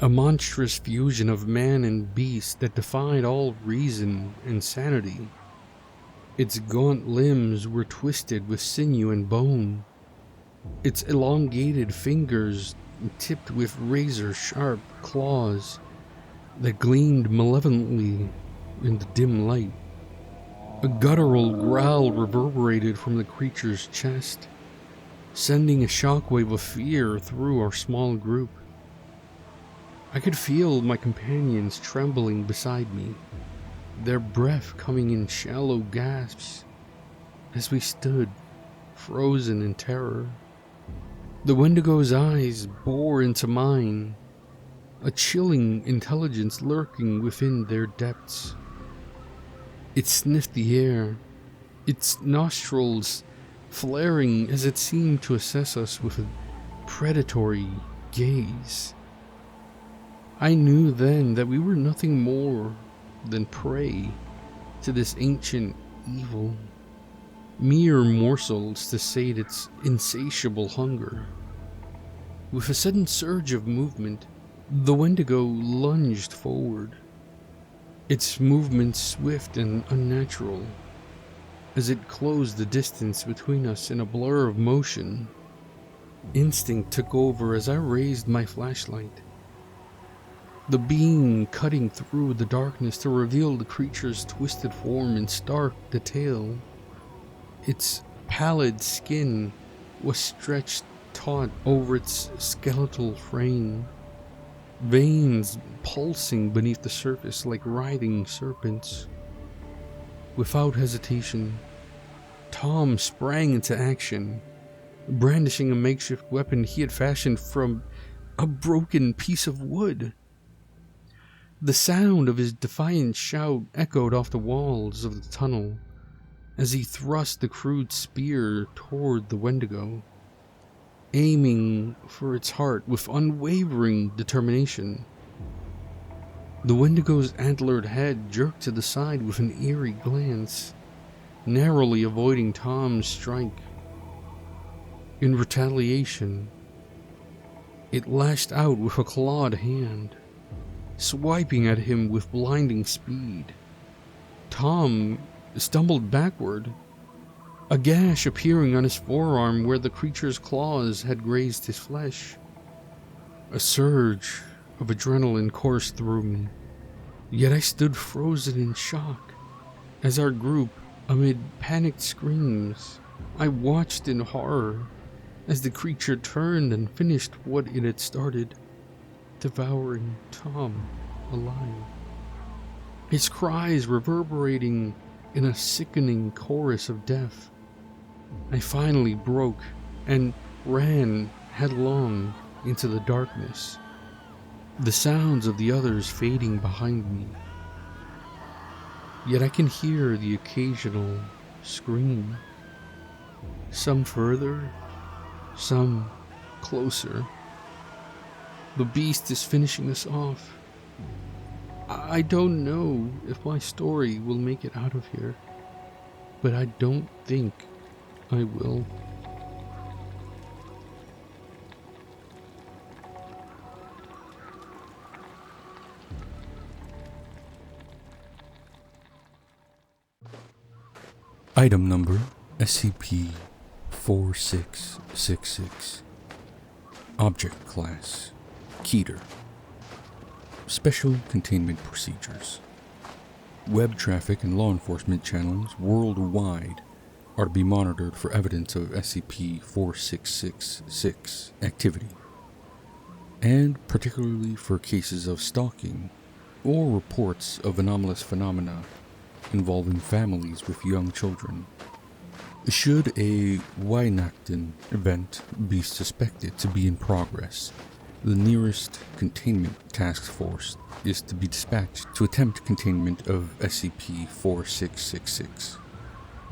A monstrous fusion of man and beast that defied all reason and sanity. Its gaunt limbs were twisted with sinew and bone, its elongated fingers tipped with razor-sharp claws that gleamed malevolently in the dim light. A guttural growl reverberated from the creature's chest, sending a shockwave of fear through our small group. I could feel my companions trembling beside me, their breath coming in shallow gasps as we stood, frozen in terror. The Wendigo's eyes bore into mine, a chilling intelligence lurking within their depths. It sniffed the air, its nostrils flaring as it seemed to assess us with a predatory gaze. I knew then that we were nothing more than prey to this ancient evil. mere morsels to sate its insatiable hunger. With a sudden surge of movement, the Wendigo lunged forward, its movement swift and unnatural, as it closed the distance between us in a blur of motion. Instinct took over as I raised my flashlight, the beam cutting through the darkness to reveal the creature's twisted form in stark detail. Its pallid skin was stretched taut over its skeletal frame, veins pulsing beneath the surface like writhing serpents. Without hesitation, Tom sprang into action, brandishing a makeshift weapon he had fashioned from a broken piece of wood. The sound of his defiant shout echoed off the walls of the tunnel as he thrust the crude spear toward the Wendigo, aiming for its heart with unwavering determination. The Wendigo's antlered head jerked to the side with an eerie glance, narrowly avoiding Tom's strike. In retaliation, it lashed out with a clawed hand, swiping at him with blinding speed. Tom stumbled backward, a gash appearing on his forearm where the creature's claws had grazed his flesh. A surge of adrenaline coursed through me, yet I stood frozen in shock as our group, amid panicked screams, I watched in horror as the creature turned and finished what it had started, devouring Tom alive. His cries reverberating in a sickening chorus of death. I finally broke and ran headlong into the darkness, the sounds of the others fading behind me. Yet I can hear the occasional scream, some further, some closer. The beast is finishing us off. I don't know if my story will make it out of here, but I don't think I will. Item number SCP-4666. Object Class Keter. Special Containment Procedures. Web traffic and law enforcement channels worldwide are to be monitored for evidence of SCP-4666 activity, and particularly for cases of stalking or reports of anomalous phenomena involving families with young children. Should a Weihnachten event be suspected to be in progress, the nearest containment task force is to be dispatched to attempt containment of SCP-4666.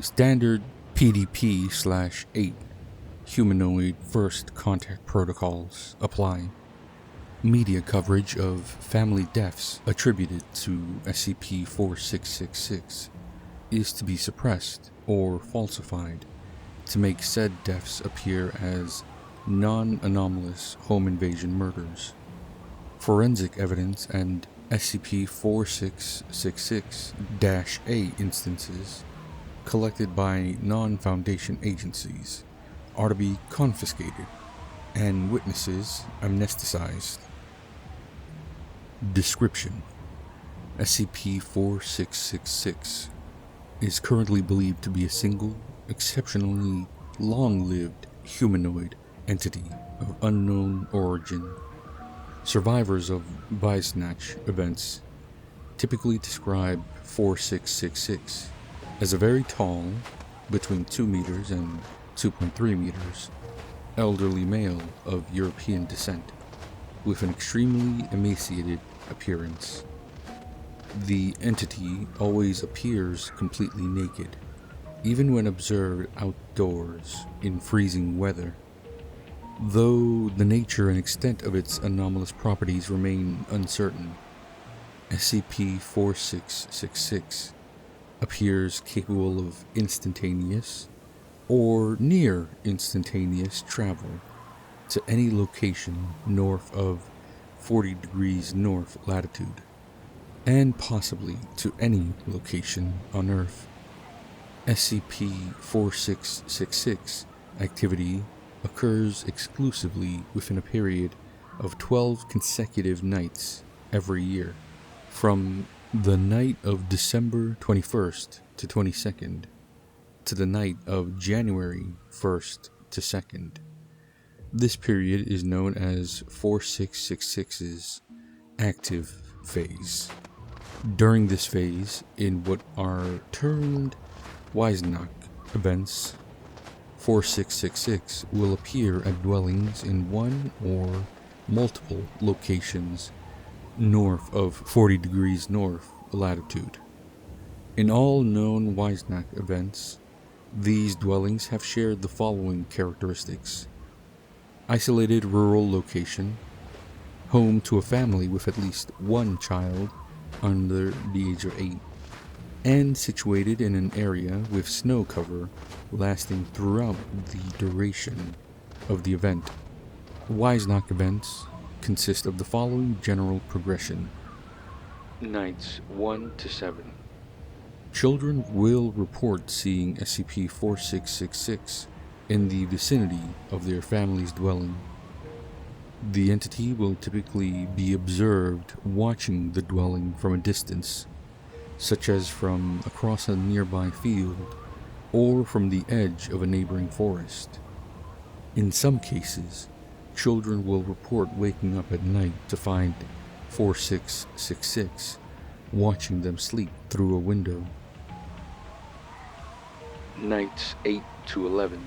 Standard PDP/8 humanoid first contact protocols apply. Media coverage of family deaths attributed to SCP-4666 is to be suppressed or falsified to make said deaths appear as non-anomalous home invasion murders. Forensic evidence and SCP-4666-A instances collected by non-Foundation agencies are to be confiscated and witnesses amnesticized. Description: SCP-4666 is currently believed to be a single, exceptionally long-lived humanoid entity of unknown origin. Survivors of Weihnachten events typically describe 4666 as a very tall, between 2 meters and 2.3 meters, elderly male of European descent, with an extremely emaciated appearance. The entity always appears completely naked, even when observed outdoors in freezing weather. Though the nature and extent of its anomalous properties remain uncertain, SCP-4666 appears capable of instantaneous, or near instantaneous travel to any location north of 40 degrees north latitude, and possibly to any location on Earth. SCP-4666 activity occurs exclusively within a period of 12 consecutive nights every year, from the night of December 21st to 22nd to the night of January 1st to 2nd. This period is known as 4666's active phase. During this phase, in what are termed Wisnach events, 4666 will appear at dwellings in one or multiple locations north of 40 degrees north latitude. In all known Wisnach events, these dwellings have shared the following characteristics: isolated rural location, home to a family with at least one child under the age of 8, and situated in an area with snow cover lasting throughout the duration of the event. Wisnach events consist of the following general progression. Nights 1 to 7. Children will report seeing SCP-4666 in the vicinity of their family's dwelling. The entity will typically be observed watching the dwelling from a distance, such as from across a nearby field or from the edge of a neighboring forest. In some cases, children will report waking up at night to find 4666 watching them sleep through a window. Nights 8 to 11.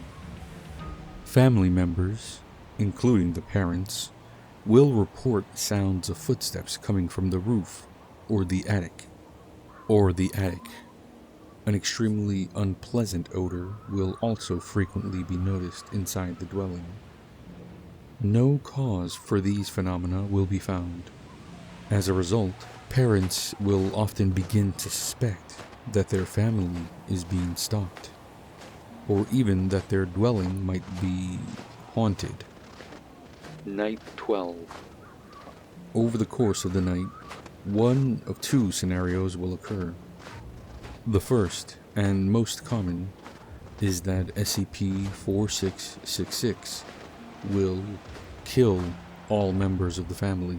Family members, including the parents, will report sounds of footsteps coming from the roof or the attic. An extremely unpleasant odor will also frequently be noticed inside the dwelling. No cause for these phenomena will be found. As a result, parents will often begin to suspect that their family is being stalked, or even that their dwelling might be haunted. Night 12. Over the course of the night, one of two scenarios will occur. The first, and most common, is that SCP-4666 will kill all members of the family,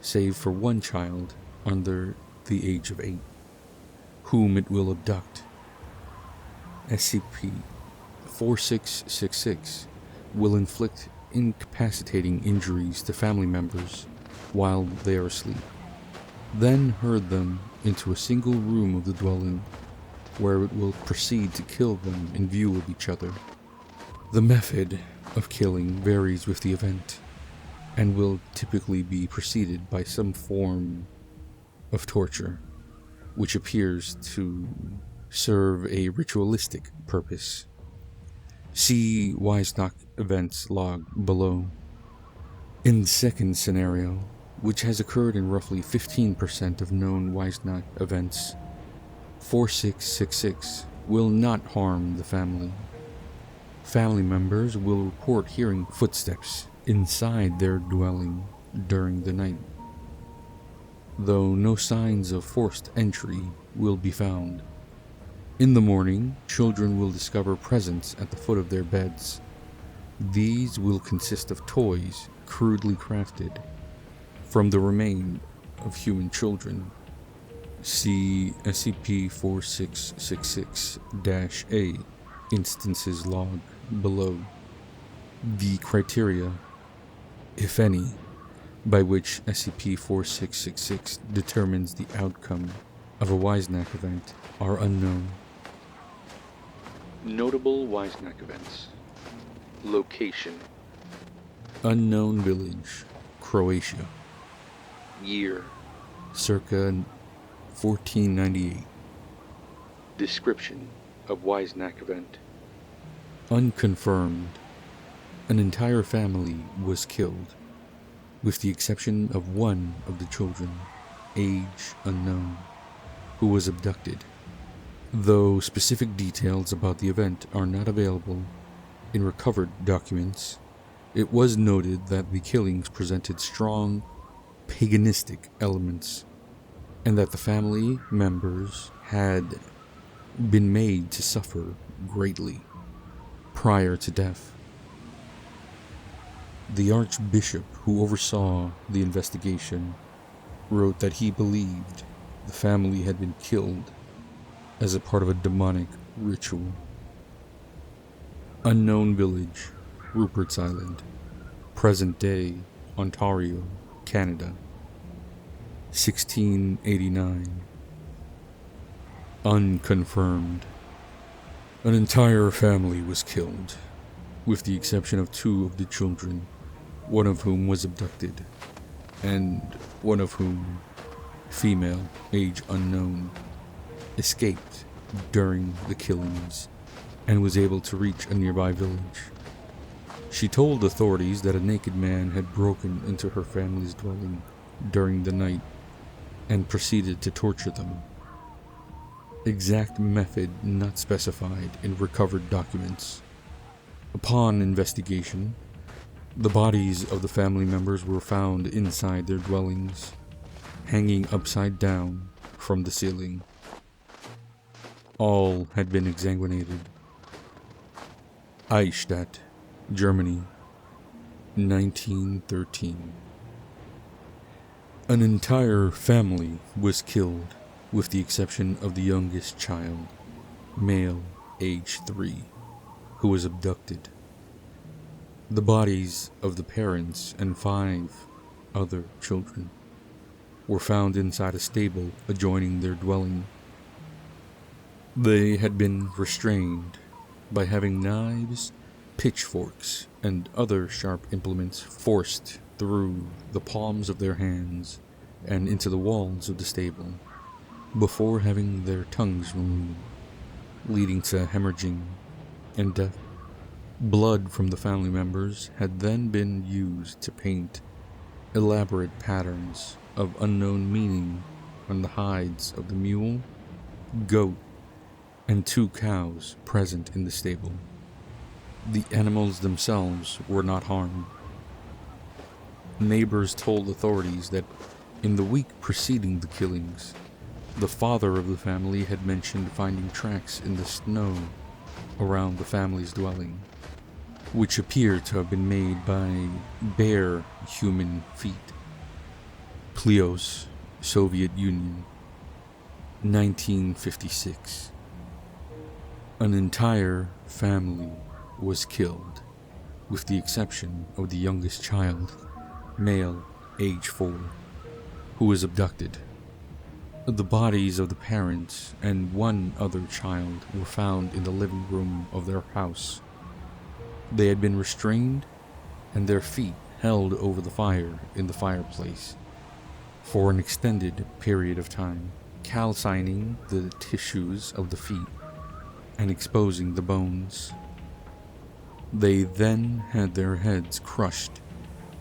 save for one child under the age of 8, whom it will abduct. SCP-4666 will inflict incapacitating injuries to family members while they are asleep, then herd them into a single room of the dwelling, where it will proceed to kill them in view of each other. The method of killing varies with the event, and will typically be preceded by some form of torture, which appears to serve a ritualistic purpose. See Wisnach events log below. In the second scenario, which has occurred in roughly 15% of known Wisnach events, 4666 will not harm the family. Family members will report hearing footsteps inside their dwelling during the night, though no signs of forced entry will be found. In the morning, children will discover presents at the foot of their beds. These will consist of toys crudely crafted from the remains of human children. See SCP-4666-A instances log below. The criteria, if any, by which SCP-4666 determines the outcome of a Wisnach event are unknown. Notable Wisnach events. Location: Unknown village, Croatia. Year: circa 1498. Description of Wisnach event: unconfirmed. An entire family was killed, with the exception of one of the children, age unknown, who was abducted. Though specific details about the event are not available in recovered documents, it was noted that the killings presented strong paganistic elements and that the family members had been made to suffer greatly prior to death. The archbishop who oversaw the investigation wrote that he believed the family had been killed as a part of a demonic ritual. Unknown village, Rupert's Island, present-day Ontario, Canada, 1689. Unconfirmed. An entire family was killed, with the exception of 2 of the children, one of whom was abducted, and one of whom, female, age unknown, escaped during the killings and was able to reach a nearby village. She told authorities that a naked man had broken into her family's dwelling during the night and proceeded to torture them. Exact method not specified in recovered documents. Upon investigation, the bodies of the family members were found inside their dwellings, hanging upside down from the ceiling. All had been exsanguinated. Eichstätt, Germany, 1913. An entire family was killed, with the exception of the youngest child, male, age 3, who was abducted. The bodies of the parents and 5 other children were found inside a stable adjoining their dwelling. They had been restrained by having knives, pitchforks, and other sharp implements forced through the palms of their hands and into the walls of the stable, before having their tongues removed, leading to hemorrhaging and death. Blood from the family members had then been used to paint elaborate patterns of unknown meaning on the hides of the mule, goat, and 2 cows present in the stable. The animals themselves were not harmed. Neighbors told authorities that in the week preceding the killings, the father of the family had mentioned finding tracks in the snow around the family's dwelling, which appeared to have been made by bare human feet. Plios, Soviet Union, 1956. An entire family was killed, with the exception of the youngest child, male, age 4, who was abducted. The bodies of the parents and 1 other child were found in the living room of their house. They had been restrained and their feet held over the fire in the fireplace for an extended period of time, calcining the tissues of the feet and exposing the bones. They then had their heads crushed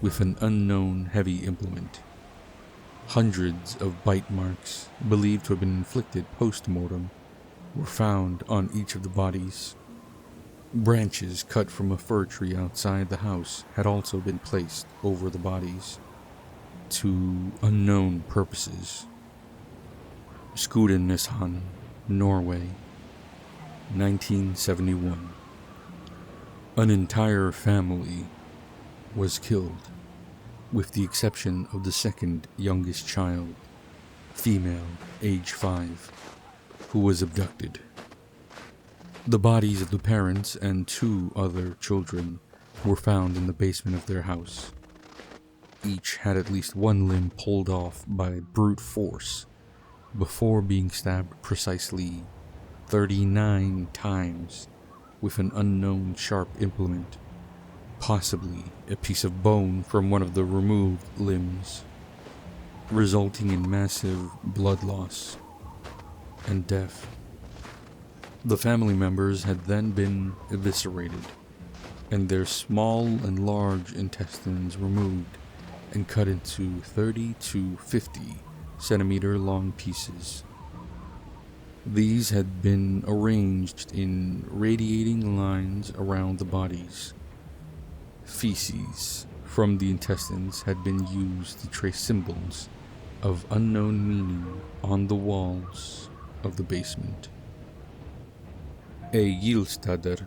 with an unknown heavy implement. Hundreds of bite marks, believed to have been inflicted post-mortem, were found on each of the bodies. Branches cut from a fir tree outside the house had also been placed over the bodies, to unknown purposes. Skudeneshavn, Norway, 1971. An entire family was killed, with the exception of the 2nd youngest child, female, age 5, who was abducted. The bodies of the parents and 2 other children were found in the basement of their house. Each had at least 1 limb pulled off by brute force before being stabbed precisely 39 times with an unknown sharp implement, possibly a piece of bone from one of the removed limbs, resulting in massive blood loss and death. The family members had then been eviscerated, and their small and large intestines removed and cut into 30 to 50 centimeter long pieces. These had been arranged in radiating lines around the bodies. Feces from the intestines had been used to trace symbols of unknown meaning on the walls of the basement. A Gilstader,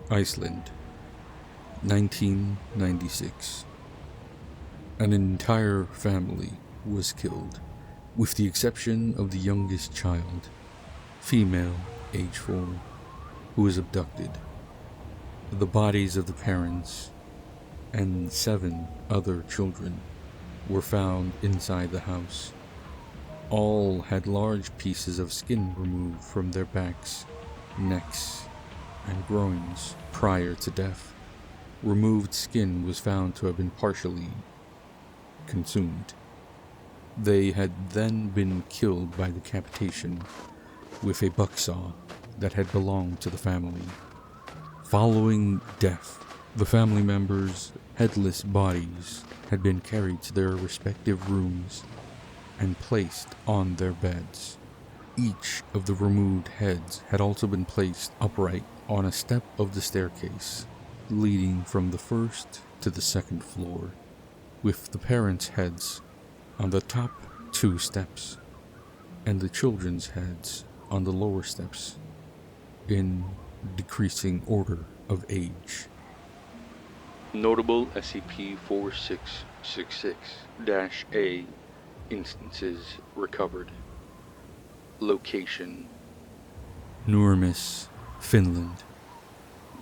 Iceland, 1996. An entire family was killed, with the exception of the youngest child, female, age 4, who was abducted. The bodies of the parents and 7 other children were found inside the house. All had large pieces of skin removed from their backs, necks, and groins prior to death. Removed skin was found to have been partially consumed. They had then been killed by decapitation with a bucksaw that had belonged to the family. Following death, the family members' headless bodies had been carried to their respective rooms and placed on their beds. Each of the removed heads had also been placed upright on a step of the staircase leading from the first to the second floor, with the parents' heads on the top 2 steps and the children's heads on the lower steps, in decreasing order of age. Notable SCP-4666-A instances recovered. Location. Nurmes, Finland,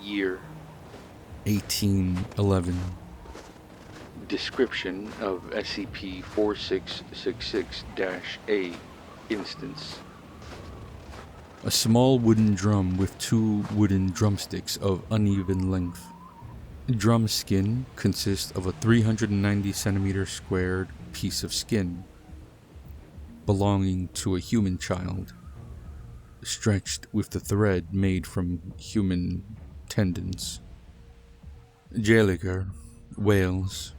Year. 1811. Description of SCP-4666-A instance. A small wooden drum with 2 wooden drumsticks of uneven length. Drum skin consists of a 390 centimeter squared piece of skin belonging to a human child, stretched with the thread made from human tendons. Gallagher, Wales,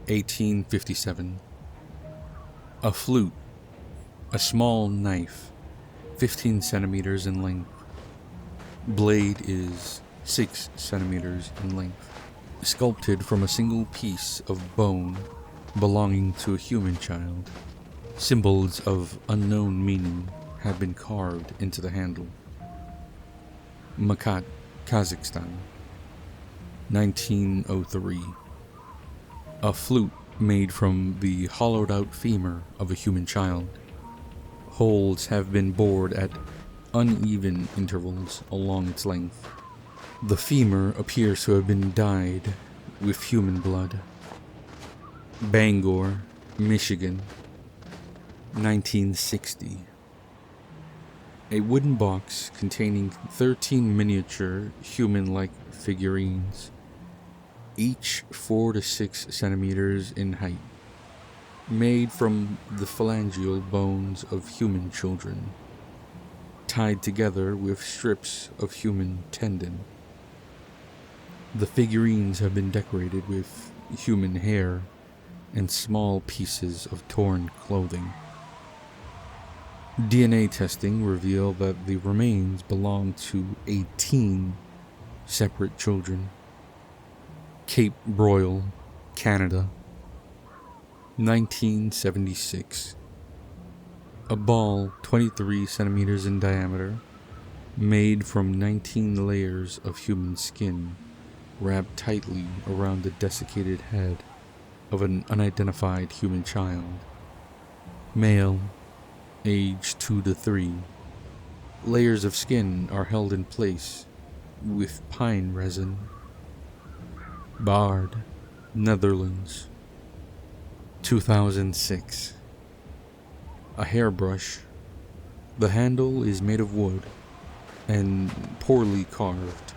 1857. A flute, a small knife, 15 centimeters in length. Blade is 6 centimeters in length. Sculpted from a single piece of bone belonging to a human child. Symbols of unknown meaning have been carved into the handle. Makat, Kazakhstan, 1903. A flute made from the hollowed out femur of a human child. Holes have been bored at uneven intervals along its length. The femur appears to have been dyed with human blood. Bangor, Michigan, 1960. A wooden box containing 13 miniature human-like figurines, each 4 to 6 centimeters in height, made from the phalangeal bones of human children, tied together with strips of human tendon. The figurines have been decorated with human hair and small pieces of torn clothing. DNA testing revealed that the remains belong to 18 separate children. Cape Broyle, Canada, 1976. A ball 23 centimeters in diameter, made from 19 layers of human skin, wrapped tightly around the desiccated head of an unidentified human child. Male, age 2 to 3. Layers of skin are held in place with pine resin. Bard, Netherlands, 2006. A hairbrush. The handle is made of wood and poorly carved.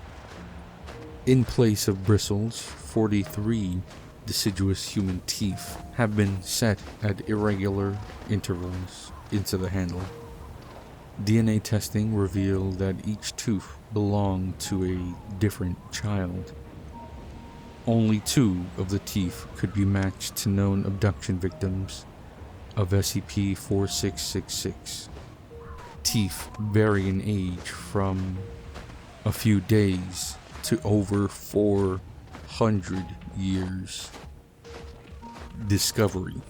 In place of bristles, 43 deciduous human teeth have been set at irregular intervals into the handle. DNA testing revealed that each tooth belonged to a different child. Only 2 of the teeth could be matched to known abduction victims of SCP-4666. teeth vary in age from a few days to over 400 years. Discovery.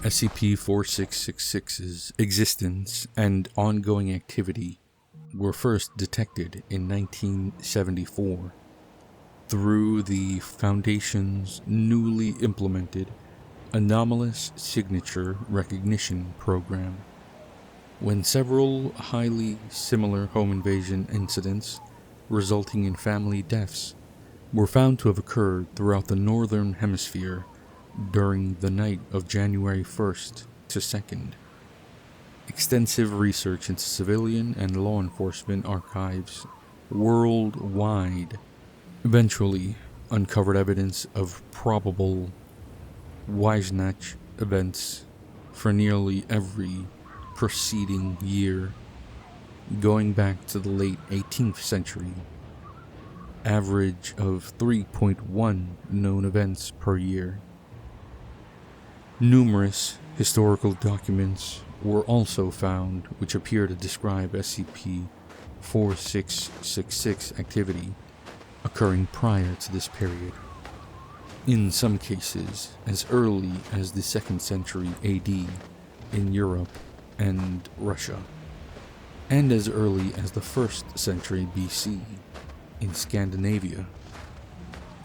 SCP-4666's existence and ongoing activity were first detected in 1974 through the Foundation's newly implemented Anomalous Signature Recognition Program, when several highly similar home invasion incidents resulting in family deaths were found to have occurred throughout the Northern Hemisphere during the night of January 1st to 2nd. Extensive research into civilian and law enforcement archives worldwide eventually uncovered evidence of probable Weisnach events for nearly every preceding year, going back to the late 18th century. Average of 3.1 known events per year. Numerous historical documents were also found which appear to describe SCP-4666 activity occurring prior to this period. In some cases, as early as the 2nd century AD in Europe and Russia, and as early as the 1st century BC in Scandinavia.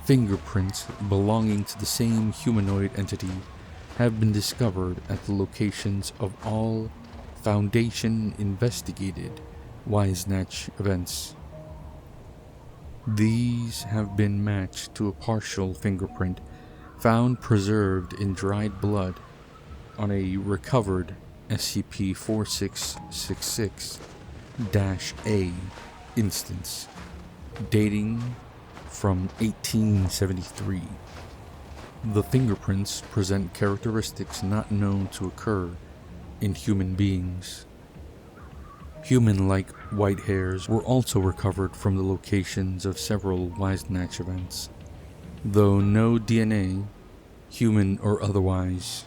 Fingerprints belonging to the same humanoid entity have been discovered at the locations of all Foundation-investigated Weisnach events. These have been matched to a partial fingerprint found preserved in dried blood on a recovered SCP-4666-A instance dating from 1873. The fingerprints present characteristics not known to occur in human beings. Human-like white hairs were also recovered from the locations of several Weisnach events, though no DNA, human or otherwise,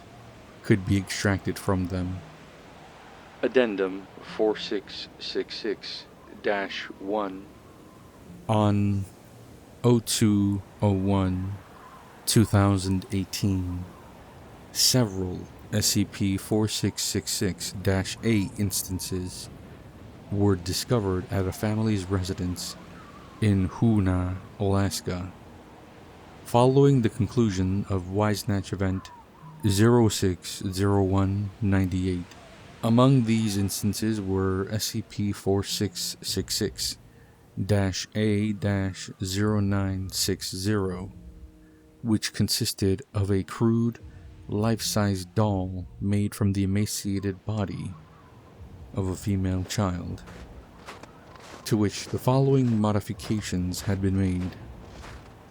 could be extracted from them. Addendum 4666-1 on 02/01/2018, several SCP-4666-A instances were discovered at a family's residence in Hoona, Alaska. Following the conclusion of Weisnach Event 06/01/98, among these instances were SCP-4666-A-0960, which consisted of a crude, life-size doll made from the emaciated body of a female child, to which the following modifications had been made.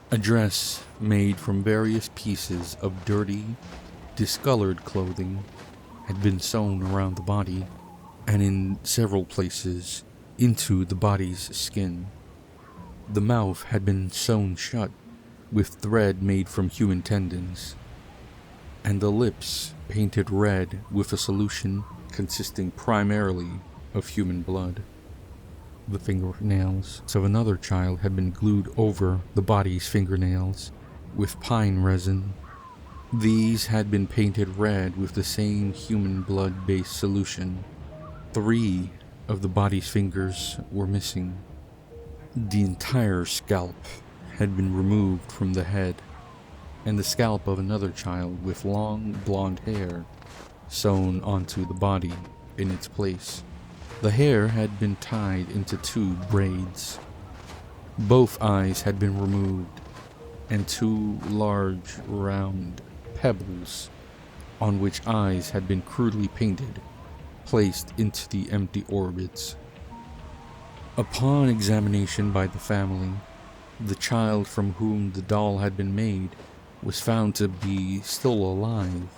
A dress made from various pieces of dirty, discolored clothing had been sewn around the body, and in several places into the body's skin. The mouth had been sewn shut with thread made from human tendons, and the lips painted red with a solution consisting primarily of human blood. The fingernails of another child had been glued over the body's fingernails with pine resin. These had been painted red with the same human blood-based solution. 3 of the body's fingers were missing. The entire scalp had been removed from the head, and the scalp of another child with long blonde hair sewn onto the body in its place. The hair had been tied into 2 braids. Both eyes had been removed, and 2 large, round pebbles on which eyes had been crudely painted, placed into the empty orbits. Upon examination by the family, the child from whom the doll had been made was found to be still alive,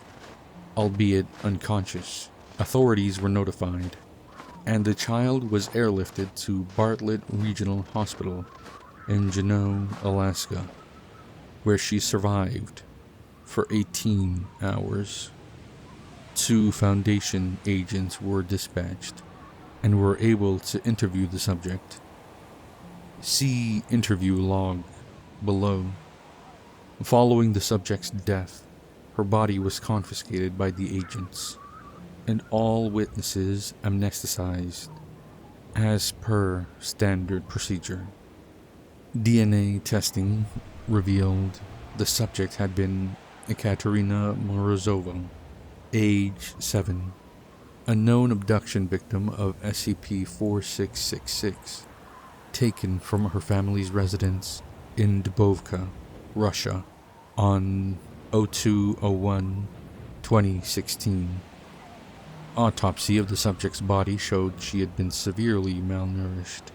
albeit unconscious. Authorities were notified, and the child was airlifted to Bartlett Regional Hospital in Juneau, Alaska, where she survived for 18 hours. 2 Foundation agents were dispatched and were able to interview the subject. See interview log below. Following the subject's death, her body was confiscated by the agents, and all witnesses amnesticized as per standard procedure. DNA testing revealed the subject had been Ekaterina Morozova, age 7, a known abduction victim of SCP-4666, taken from her family's residence in Dubovka, Russia, on 02/01/2016. Autopsy of the subject's body showed she had been severely malnourished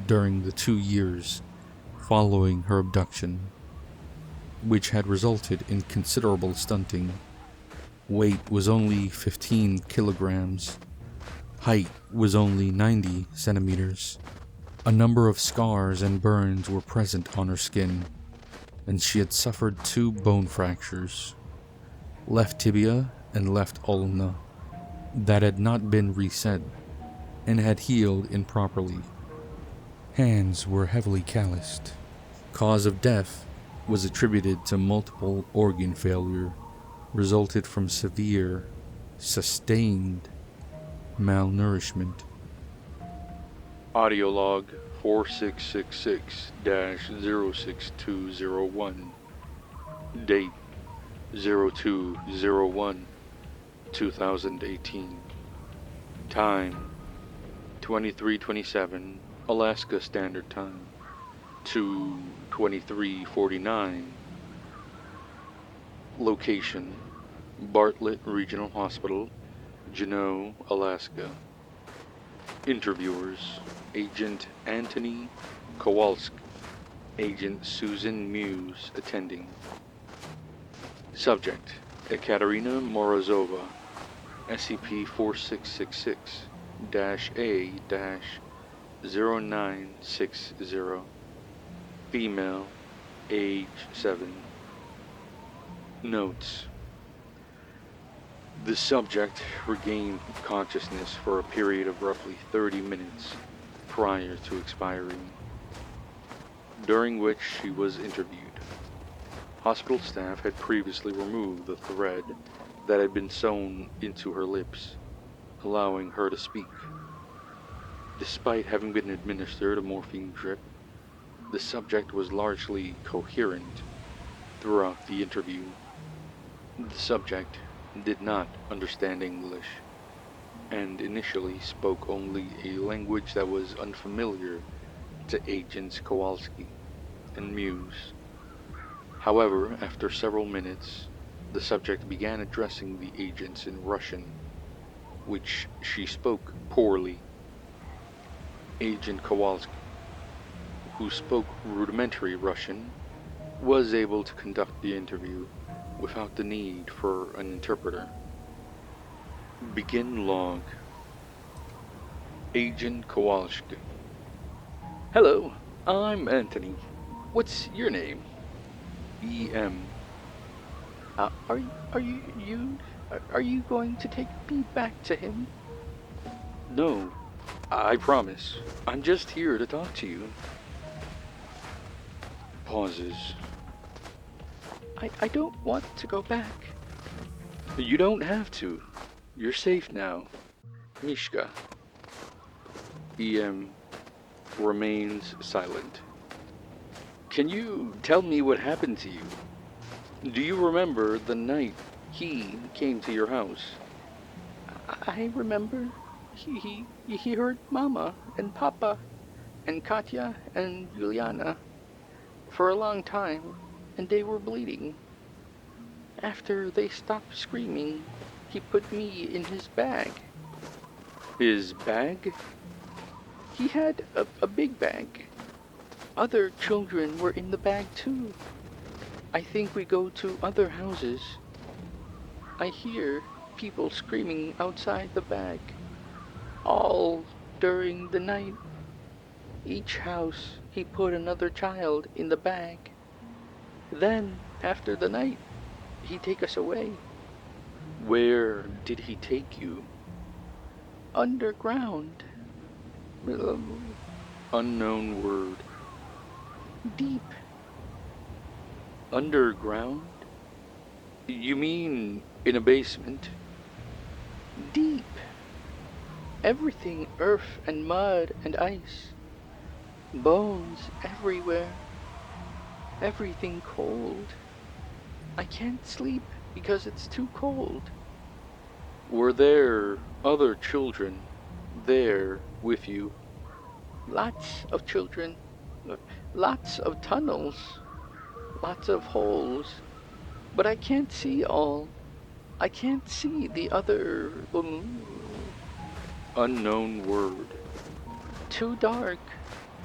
during the 2 years following her abduction, which had resulted in considerable stunting. Weight was only 15 kilograms. Height was only 90 centimeters. A number of scars and burns were present on her skin, and she had suffered 2 bone fractures, left tibia and left ulna, that had not been reset and had healed improperly. Hands were heavily calloused. Cause of death was attributed to multiple organ failure, resulted from severe, sustained malnourishment. Audio log 4666-06201. Date 02/01/2018. Time 23:27 Alaska Standard Time to 23:49. Location Bartlett Regional Hospital, Juneau, Alaska. Interviewers Agent Anthony Kowalski, Agent Susan Muse attending. Subject Ekaterina Morozova, SCP-466-A-0960. Female, age 7. Notes: the subject regained consciousness for a period of roughly 30 minutes prior to expiring, during which she was interviewed. Hospital staff had previously removed the thread that had been sewn into her lips, allowing her to speak. Despite having been administered a morphine drip, the subject was largely coherent throughout the interview. The subject did not understand English, and initially spoke only a language that was unfamiliar to Agents Kowalski and Muse. However, after several minutes, the subject began addressing the agents in Russian, which she spoke poorly. Agent Kowalski, who spoke rudimentary Russian, was able to conduct the interview without the need for an interpreter. Begin log. Agent Kowalski. Hello, I'm Anthony. What's your name? E.M. Are you going to take me back to him? No, I promise. I'm just here to talk to you. Pauses. I don't want to go back. You don't have to. You're safe now. Mishka. E.M. remains silent. Can you tell me what happened to you? Do you remember the night he came to your house? I remember. He hurt Mama and Papa and Katya and Juliana for a long time, and they were bleeding. After they stopped screaming, he put me in his bag. His bag? He had a big bag. Other children were in the bag too. I think we go to other houses. I hear people screaming outside the bag, all during the night. Each house, he put another child in the bag. Then, after the night, he'd take us away. Where did he take you? Underground. Unknown word. Deep. Underground? You mean in a basement? Deep. Everything earth and mud and ice. Bones everywhere. Everything cold. I can't sleep because it's too cold. Were there other children there with you? Lots of children. Lots of tunnels. Lots of holes. But I can't see all. I can't see the other. Unknown word. Too dark.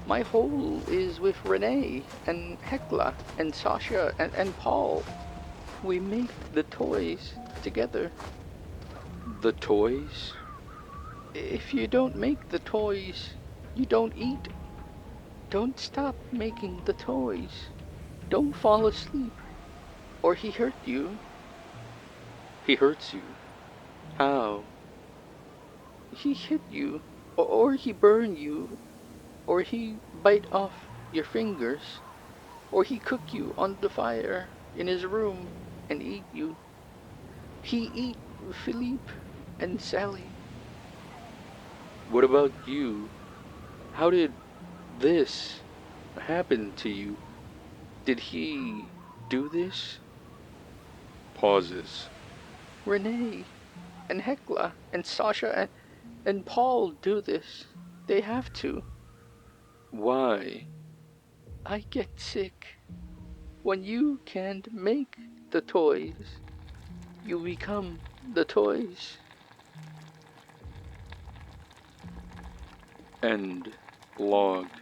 My hole is with Renee and Hecla and Sasha and Paul. We make the toys together. The toys? If you don't make the toys, you don't eat. Don't stop making the toys. Don't fall asleep, or he hurt you. He hurts you. How? He hit you, or he burn you, or he bite off your fingers, or he cook you on the fire in his room and eat you. He eat Philippe and Sally. What about you? How did this happen to you? Did he do this? Pauses. Renee and Hecla and Sasha and Paul do this. They have to. Why? I get sick. When you can't make the toys, you become the toys. End. Logged.